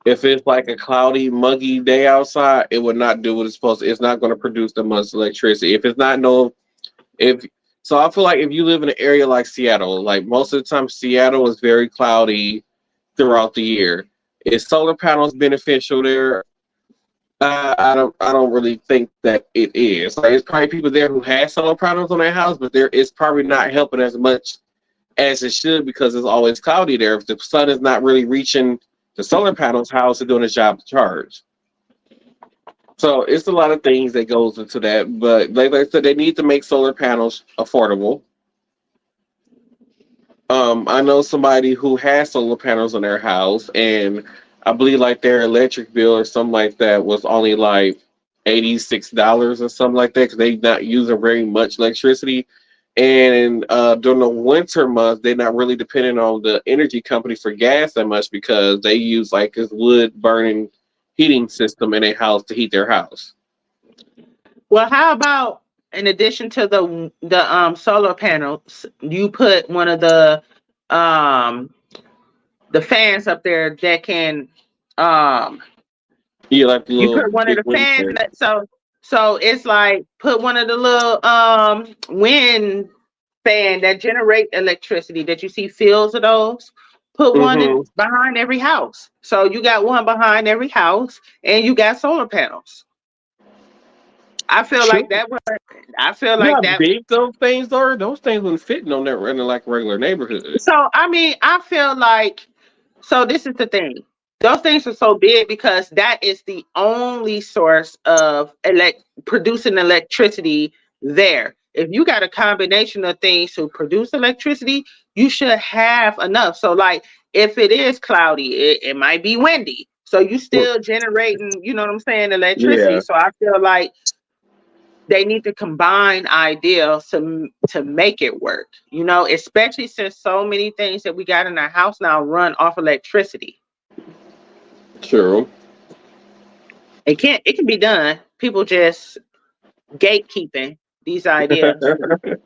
Speaker 12: If it's like a cloudy, muggy day outside, it would not do what it's supposed to. It's not going to produce that much electricity. If it's not no if so I feel like if you live in an area like Seattle, like most of the time Seattle is very cloudy throughout the year. Is solar panels beneficial there? I don't really think that it is. Like it's probably people there who have solar panels on their house, but it's probably not helping as much as it should because it's always cloudy there. If the sun is not really reaching the solar panels, how is it doing its job to charge? So it's a lot of things that goes into that. But like I said, they need to make solar panels affordable. I know somebody who has solar panels on their house, and I believe like their electric bill or something like that was only like $86 or something like that because they not using very much electricity. And during the winter months, they're not really depending on the energy company for gas that much because they use like this wood burning heating system in their house to heat their house.
Speaker 11: Well, how about in addition to the solar panels, you put one of um the fans up there that can um
Speaker 12: Yeah, like the
Speaker 11: you
Speaker 12: little
Speaker 11: put one of
Speaker 12: big
Speaker 11: the
Speaker 12: wind
Speaker 11: fans
Speaker 12: turbine.
Speaker 11: that so it's like put one of the little wind fan that generate electricity that you see fields of those. Put one behind every house. So you got one behind every house, and you got solar panels. I feel like that would. I feel
Speaker 12: You know
Speaker 11: like
Speaker 12: how
Speaker 11: that.
Speaker 12: big those things are? Those things wouldn't fit no net in like regular neighborhood.
Speaker 11: So I mean, I feel like. So this is the thing. Those things are so big because that is the only source of producing electricity there. If you got a combination of things to produce electricity, you should have enough. So like if it is cloudy, it might be windy. So you still generating, you know what I'm saying, electricity.
Speaker 12: Yeah.
Speaker 11: So I feel like they need to combine ideas to make it work, you know, especially since so many things that we got in our house now run off electricity.
Speaker 12: True.
Speaker 11: It can be done. People just gatekeeping these ideas.
Speaker 12: The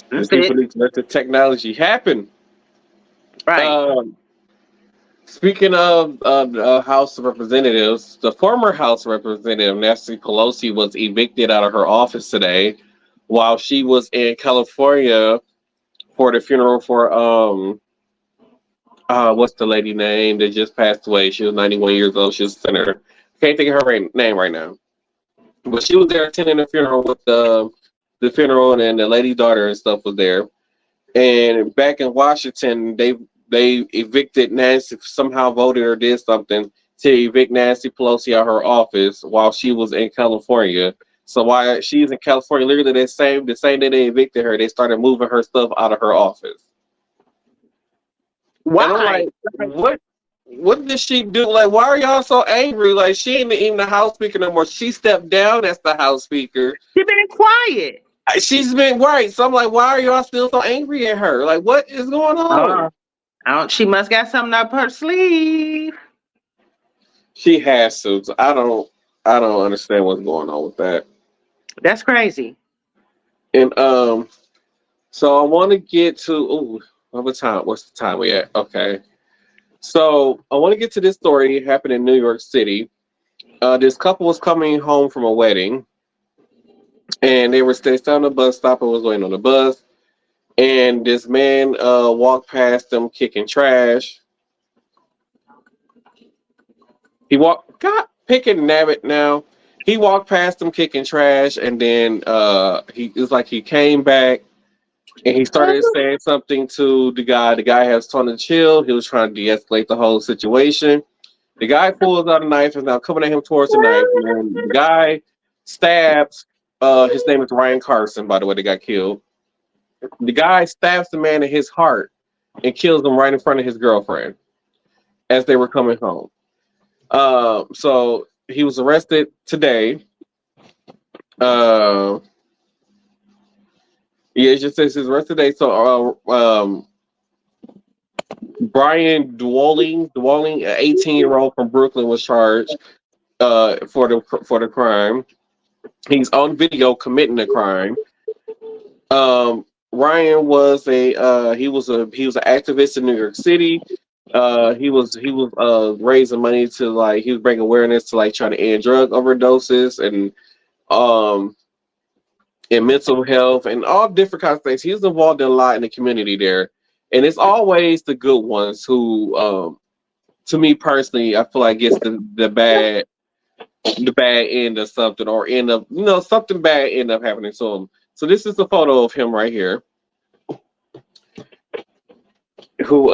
Speaker 11: That's
Speaker 12: people
Speaker 11: it.
Speaker 12: need to let the technology happen.
Speaker 11: Right.
Speaker 12: Speaking of House of Representatives, the former House Representative Nancy Pelosi was evicted out of her office today while she was in California for the funeral for what's the lady name that just passed away? She was 91 years old. She was a senator. Can't think of her name right now. But she was there attending the funeral with the funeral, and the lady's daughter and stuff was there. And back in Washington, they evicted Nancy, somehow voted or did something to evict Nancy Pelosi out of her office while she was in California. So while she's in California, literally the same day they evicted her, they started moving her stuff out of her office.
Speaker 11: Why?
Speaker 12: And I'm like, what did she do? Like, why are y'all so angry? Like, she ain't even the House Speaker no more. She stepped down as the House Speaker.
Speaker 11: She's been quiet.
Speaker 12: She's been right. So I'm like, why are y'all still so angry at her? Like, what is going on?
Speaker 11: She must got something up her sleeve.
Speaker 12: She has to. So I don't understand what's going on with that.
Speaker 11: That's crazy.
Speaker 12: And so I want to get to what's the time we at? Okay. So I want to get to this story. It happened in New York City. This couple was coming home from a wedding, and they stayed on the bus stop and was waiting on the bus. And this man walked past them kicking trash. He walked, God, picking nabbit now. He walked past them kicking trash, and then it was like he came back and he started saying something to the guy. The guy has told him to chill. He was trying to de-escalate the whole situation. The guy pulls out a knife and is now coming at him towards the knife. And the guy stabs. His name is Ryan Carson, by the way, that got killed. The guy stabs the man in his heart and kills him right in front of his girlfriend as they were coming home. So he was arrested today. It just says he's arrested today. So Brian Dwelling, an 18-year-old from Brooklyn, was charged for the crime. He's on video committing the crime. Ryan was he was an activist in New York City. He was raising money to he was bringing awareness to trying to end drug overdoses and mental health and all different kinds of things. He's involved in a lot in the community there, and it's always the good ones who, to me personally, I feel like gets the bad end of something, or end up something bad end up happening to him. So this is the photo of him right here. Who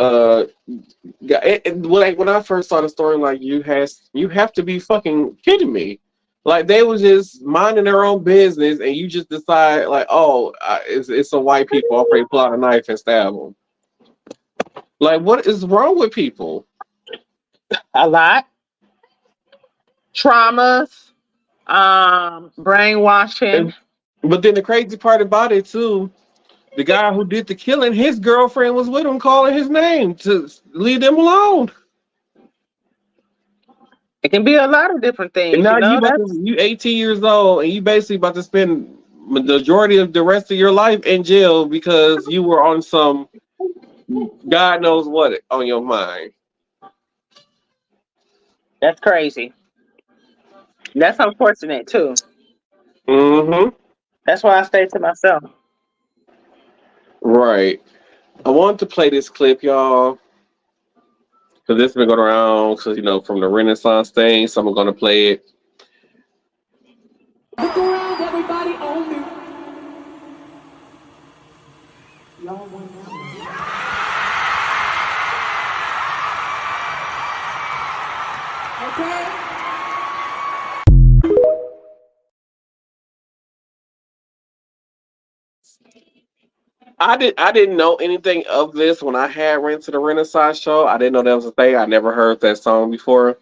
Speaker 12: when I first saw the story, like you have to be fucking kidding me. Like they was just minding their own business, and you just decide it's some white people. I'll probably pull out a knife and stab them. Like what is wrong with people?
Speaker 11: A lot. Traumas, brainwashing.
Speaker 12: But then the crazy part about it too, the guy who did the killing, his girlfriend was with him calling his name to leave them alone.
Speaker 11: It can be a lot of different things.
Speaker 12: And now you 18 years old, and you basically about to spend the majority of the rest of your life in jail because you were on some God knows what on your mind.
Speaker 11: That's crazy. That's unfortunate too.
Speaker 12: Mm-hmm.
Speaker 11: That's why I stay to myself.
Speaker 12: Right. I wanted to play this clip, y'all, because this has been going around, because, from the Renaissance thing, so I'm going to play it.
Speaker 8: Look around, everybody on me. Y'all want that one? Okay?
Speaker 12: I didn't know anything of this when I had went to the Renaissance show. I didn't know that was a thing. I never heard that song before.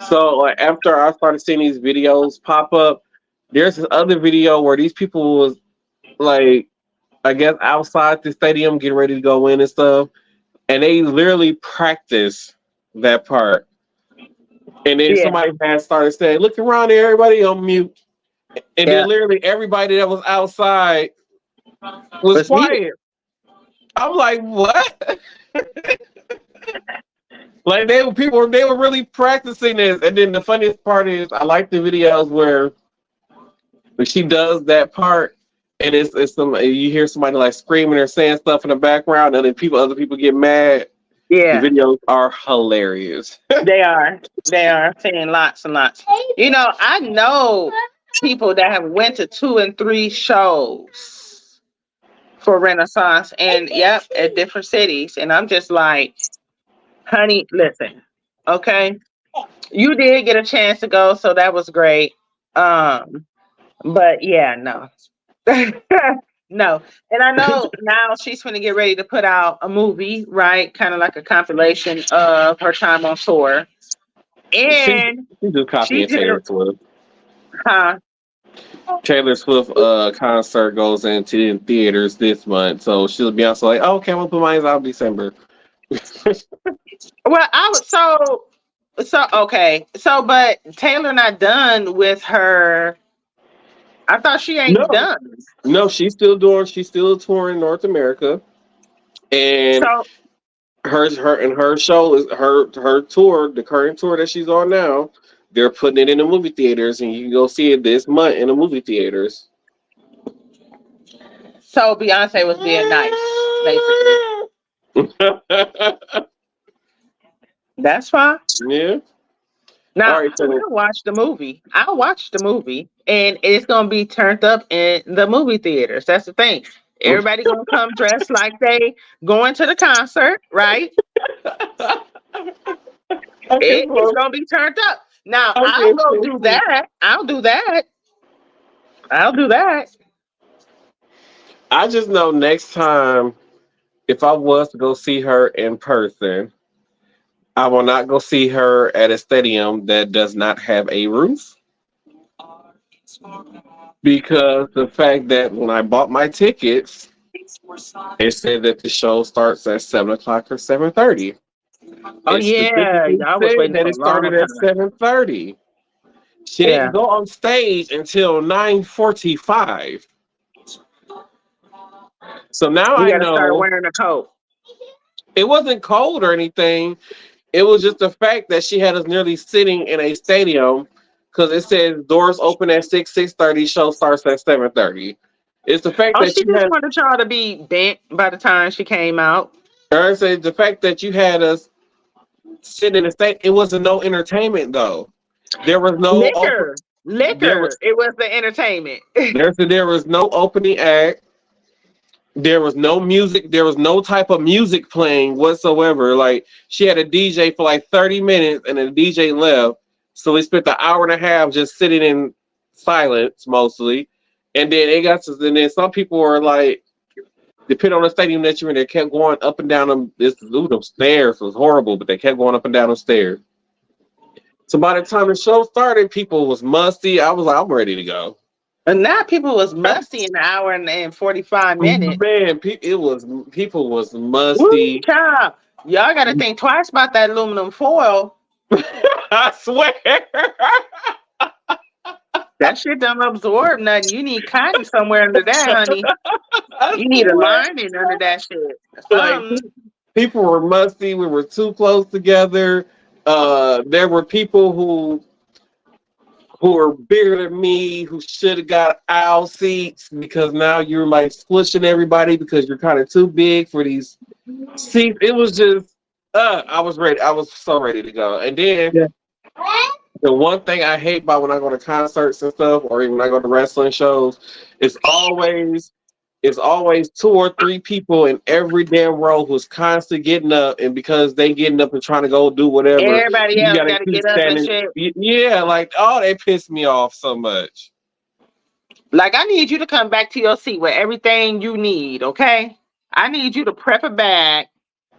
Speaker 12: So like, after I started seeing these videos pop up, there's this other video where these people was like, I guess outside the stadium getting ready to go in and stuff, and they literally practice that part. And then somebody had started saying, "Look around there, everybody on mute." And then literally everybody that was outside was quiet. I'm like, what? Like they were really practicing this. And then the funniest part is I like the videos where she does that part and it's some you hear somebody like screaming or saying stuff in the background and then other people get mad.
Speaker 11: Yeah.
Speaker 12: The videos are hilarious.
Speaker 11: They are saying lots and lots. I know people that have went to 2 and 3 shows for Renaissance and at different cities. And I'm just like, honey, listen, okay, you did get a chance to go, so that was great. But yeah, no. No. And I know now she's going to get ready to put out a movie, right? Kind of like a compilation of her time on tour. And
Speaker 12: she just copying Taylor Swift.
Speaker 11: Huh?
Speaker 12: Taylor Swift concert goes into theaters this month, so she'll be also like, "Oh, okay, we'll put mine out in December."
Speaker 11: Well, I was so okay. So, but Taylor not done with her. I thought she ain't done.
Speaker 12: No, she's still touring North America, and her show is her tour, the current tour that she's on now. They're putting it in the movie theaters, and you can go see it this month in the movie theaters.
Speaker 11: So Beyonce was being nice, basically. That's fine.
Speaker 12: Yeah.
Speaker 11: Now, I'll watch the movie. I'll watch the movie, and it's gonna be turned up in the movie theaters. That's the thing. Everybody gonna come dressed like they going to the concert, right? It's gonna be turned up. Now, I'll go do that. I'll do that.
Speaker 12: I just know next time, if I was to go see her in person, I will not go see her at a stadium that does not have a roof. Because the fact that when I bought my tickets, it said that the show starts at 7:00 or 7:30.
Speaker 11: Oh yeah, I was waiting
Speaker 12: that it started at 7:30. She didn't go on stage until 9:45. So now I know.
Speaker 11: Start wearing a coat.
Speaker 12: It wasn't cold or anything. It was just the fact that she had us nearly sitting in a stadium because it says doors open at 6:30. Show starts at 7:30. It's the fact that
Speaker 11: she just wanted y'all to be bent by the time she came out.
Speaker 12: I said the fact that you had us sitting in the state. It wasn't no entertainment though. There was no
Speaker 11: liquor. It was the entertainment.
Speaker 12: There was no opening act. There was no music. There was no type of music playing whatsoever. Like she had a DJ for like 30 minutes and then the DJ left. So we spent an hour and a half just sitting in silence mostly. And then and then some people were like, depending on the stadium that you're in, they kept going up and down them. The stairs was horrible, but they kept going up and down the stairs. So by the time the show started, people was musty. I was like, I'm ready to go.
Speaker 11: And now people was musty in an hour and 45 minutes.
Speaker 12: Man, people was musty.
Speaker 11: Woo, y'all got to think twice about that aluminum foil.
Speaker 12: I swear.
Speaker 11: That shit don't absorb nothing. You need cotton somewhere under that, honey. You need a lining under that shit.
Speaker 12: Like, people were musty. We were too close together. There were people who who are bigger than me, who should have got aisle seats because now you're like squishing everybody because you're kind of too big for these seats. It was just, I was ready. I was so ready to go. And then the one thing I hate about when I go to concerts and stuff, or even when I go to wrestling shows, it's always 2 or 3 people in every damn row who's constantly getting up, and because they getting up and trying to go do whatever,
Speaker 11: Everybody
Speaker 12: you
Speaker 11: else
Speaker 12: gotta
Speaker 11: gotta
Speaker 12: keep
Speaker 11: get up and
Speaker 12: standing.
Speaker 11: shit.
Speaker 12: Yeah, like, oh, they piss me off so much.
Speaker 11: Like, I need you to come back to your seat with everything you need, okay? I need you to prep a bag.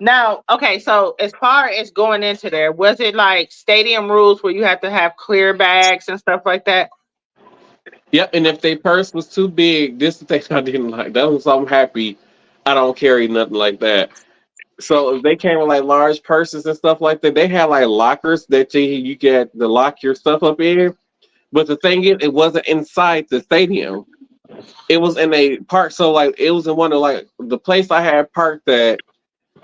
Speaker 11: Now, okay, so as far as going into there, was it like stadium rules where you have to have clear bags and stuff like that?
Speaker 12: Yep, and if their purse was too big, this is the thing I didn't like. That was I'm happy I don't carry nothing like that. So if they came with like large purses and stuff like that, they had like lockers that you get to lock your stuff up in. But the thing is, it wasn't inside the stadium. It was in a park. So like it was in one of like the place I had parked at.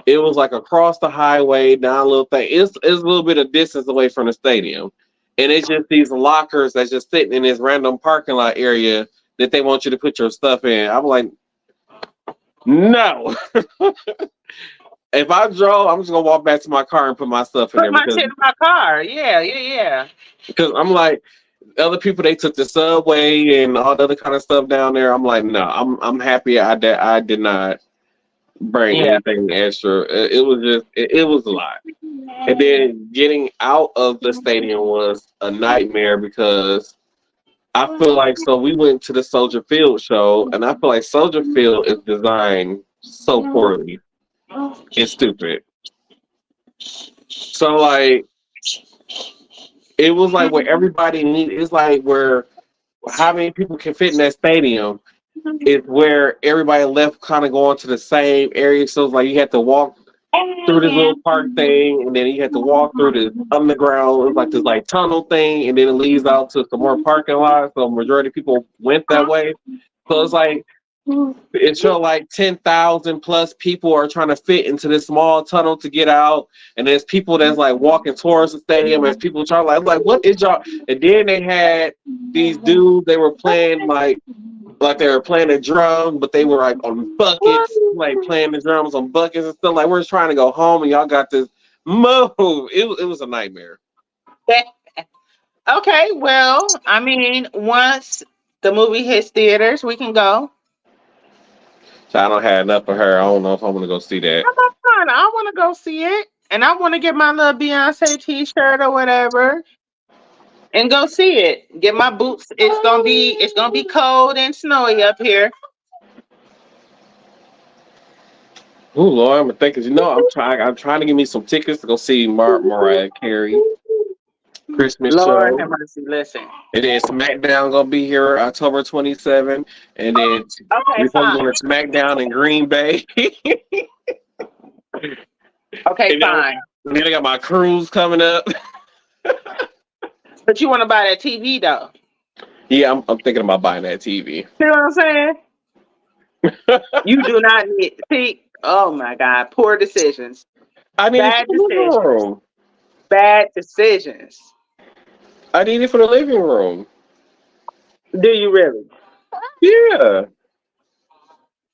Speaker 12: It was like across the highway, down a little thing. It's a little bit of distance away from the stadium. And it's just these lockers that's just sitting in this random parking lot area that they want you to put your stuff in. I'm like, no. If I drove, I'm just gonna walk back to my car and put my stuff in
Speaker 11: Put
Speaker 12: there
Speaker 11: my shit in my car. Yeah.
Speaker 12: because I'm like other people. They took the subway and all the other kind of stuff down there. I'm like, no, I'm happy. I did not bring anything extra. It was just it was a lot. And then getting out of the stadium was a nightmare because I feel like we went to the Soldier Field show, and I feel like Soldier Field is designed so poorly. It's stupid. So like it was like where everybody it's like where how many people can fit in that stadium is where everybody left kind of going to the same area. So it's like you had to walk through this little park thing, and then you had to walk through this underground, it's like this like tunnel thing, and then it leads out to some more parking lots. So majority of people went that way. So it's like it's sure like 10,000 plus people are trying to fit into this small tunnel to get out, and there's people that's like walking towards the stadium. There's people trying like what is y'all? And then they had these dudes. They were playing like they were playing a drum, but they were like on buckets, like playing the drums on buckets and stuff. Like we're just trying to go home, and y'all got this move. It was a nightmare.
Speaker 11: Okay, well, I mean, once the movie hits theaters, we can go.
Speaker 12: So I don't have enough for her. I don't know if I'm gonna go see that.
Speaker 11: I want to go see it, and I want to get my little Beyonce T-shirt or whatever, and go see it. Get my boots. It's gonna be cold and snowy up here.
Speaker 12: Oh Lord, I'm thinking. I'm trying to get me some tickets to go see Mariah Carey Christmas
Speaker 11: Lord
Speaker 12: show.
Speaker 11: have mercy. Listen.
Speaker 12: And then SmackDown gonna be here October 27th, and then we're going to SmackDown in Green Bay.
Speaker 11: Okay, fine.
Speaker 12: Then I got my cruise coming up.
Speaker 11: But you want to buy that TV though?
Speaker 12: Yeah, I'm thinking about buying that TV.
Speaker 11: See what I'm saying? You do not need. See, oh my God, poor decisions.
Speaker 12: I need it for the living room.
Speaker 11: Bad decisions.
Speaker 12: I need it for the living room.
Speaker 11: Do you really?
Speaker 12: Yeah.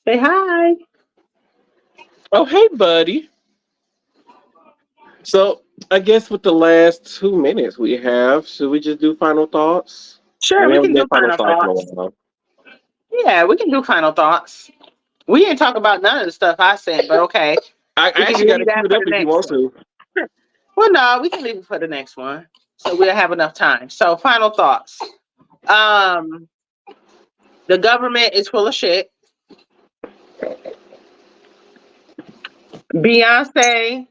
Speaker 11: Say hi.
Speaker 12: Oh, hey, buddy. So I guess with the last 2 minutes we have, should we just do final thoughts?
Speaker 11: Sure, we can do final thoughts. Yeah, we can do final thoughts. We didn't talk about none of the stuff I said, but okay.
Speaker 12: I actually got to keep it up if you want to.
Speaker 11: Well, no, we can leave it for the next one, so we'll have enough time. So, final thoughts. The government is full of shit. Beyonce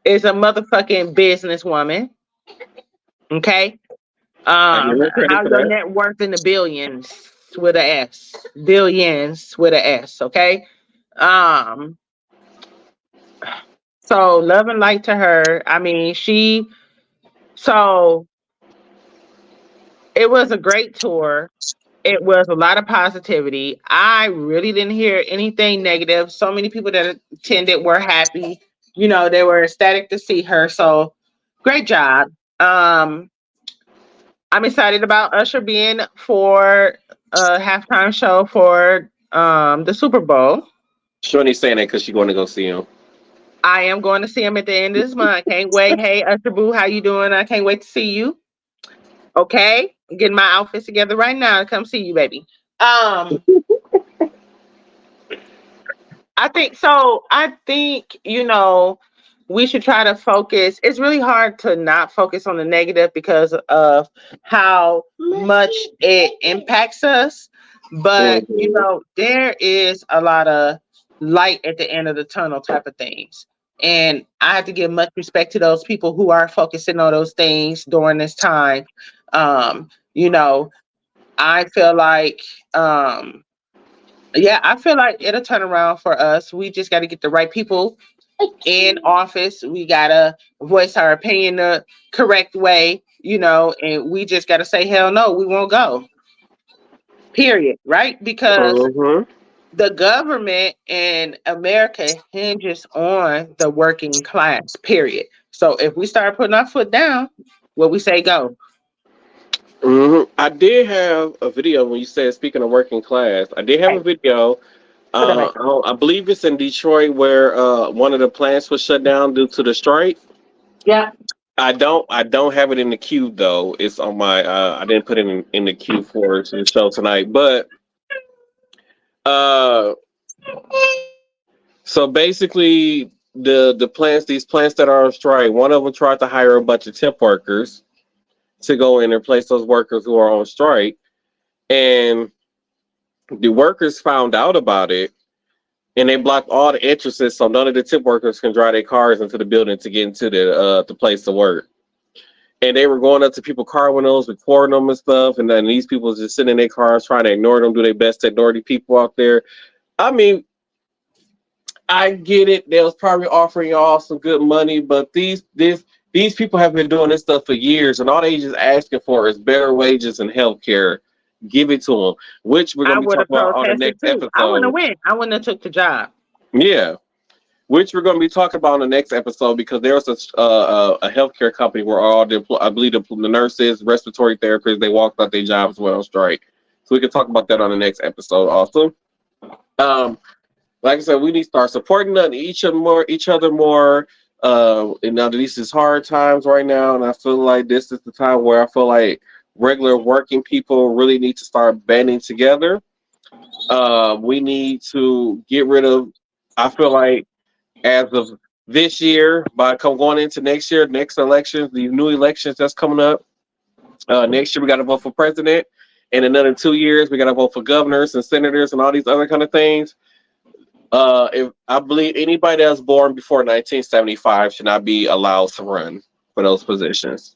Speaker 11: is a motherfucking businesswoman. Okay. How's your net worth in the billions with an S? Billions with an S. Okay. So love and light to her. I mean, so it was a great tour. It was a lot of positivity. I really didn't hear anything negative. So many people that attended were happy. You know, they were ecstatic to see her. So great job. I'm excited about Usher being for a halftime show for the Super Bowl.
Speaker 12: Shorty's saying that because she's going to go see him.
Speaker 11: I am going to see him at the end of this month. Can't wait. Hey, Usher Boo, how you doing? I can't wait to see you. Okay, I'm getting my outfits together right now to come see you, baby. I think, we should try to focus. It's really hard to not focus on the negative because of how much it impacts us. But, there is a lot of light at the end of the tunnel type of things. And I have to give much respect to those people who are focusing on those things during this time. I feel like, I feel like it'll turn around for us. We just got to get the right people in office. We got to voice our opinion the correct way, and we just got to say, hell no, we won't go. Period. Right? Because the government in America hinges on the working class, period. So if we start putting our foot down, we say go.
Speaker 12: I did have a video when you said, speaking of working class, I did have a video. I believe it's in Detroit where one of the plants was shut down due to the strike.
Speaker 11: Yeah.
Speaker 12: I don't have it in the queue though. It's on my I didn't put it in the queue for the show tonight. But so basically these plants that are on strike, one of them tried to hire a bunch of temp workers to go in and replace those workers who are on strike. And the workers found out about it and they blocked all the entrances so none of the temp workers can drive their cars into the building to get into the place to work. And they were going up to people's car windows, recording them and stuff. And then these people just sitting in their cars trying to ignore them, do their best to ignore the people out there. I mean, I get it. They was probably offering y'all some good money, but these people have been doing this stuff for years, and all they just asking for is better wages and health care. Give it to them, which we're going to be talking about on the next episode.
Speaker 11: I wouldn't have went. I wouldn't have took the job.
Speaker 12: Yeah, which we're going to be talking about on the next episode because there was a healthcare company where all I believe the nurses, respiratory therapists, they walked out their jobs went on strike. So we can talk about that on the next episode also. Like I said, we need to start supporting each other more. And now these is hard times right now, and I feel like this is the time where I feel like regular working people really need to start banding together. We need to get rid of, I feel like as of this year, by going into next year, next elections, these new elections that's coming up, next year we got to vote for president. In another 2 years, we got to vote for governors and senators and all these other kind of things. If I believe anybody that was born before 1975 should not be allowed to run for those positions.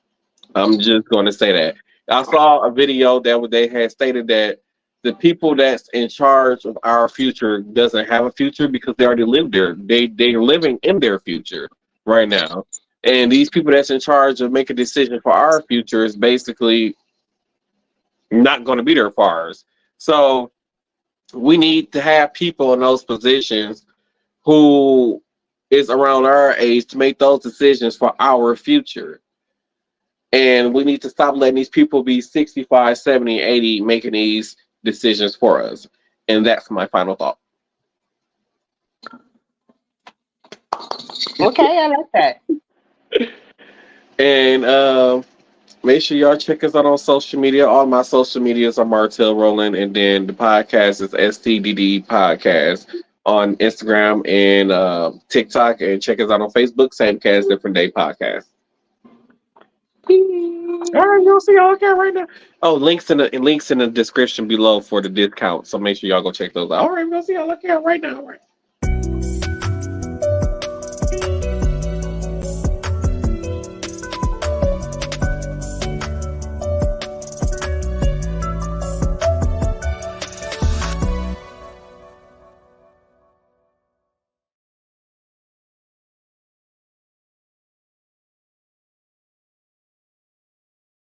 Speaker 12: I'm just going to say that. I saw a video that they had stated that the people that's in charge of our future doesn't have a future because they already live there. They're living in their future right now. And these people that's in charge of making a decision for our future is basically not going to be there for ours. So we need to have people in those positions who is around our age to make those decisions for our future. And we need to stop letting these people be 65, 70, 80 making these decisions for us. And that's my final thought.
Speaker 11: Okay, I like that.
Speaker 12: And make sure y'all check us out on social media. All my social medias are Martell Rowland, and then the podcast is STDD Podcast on Instagram and TikTok, and check us out on Facebook, Samecast Different Day Podcast. All right, you'll see y'all again right now. Oh, links in the description below for the discount. So make sure y'all go check those out. All right, we'll see y'all again right now. All right.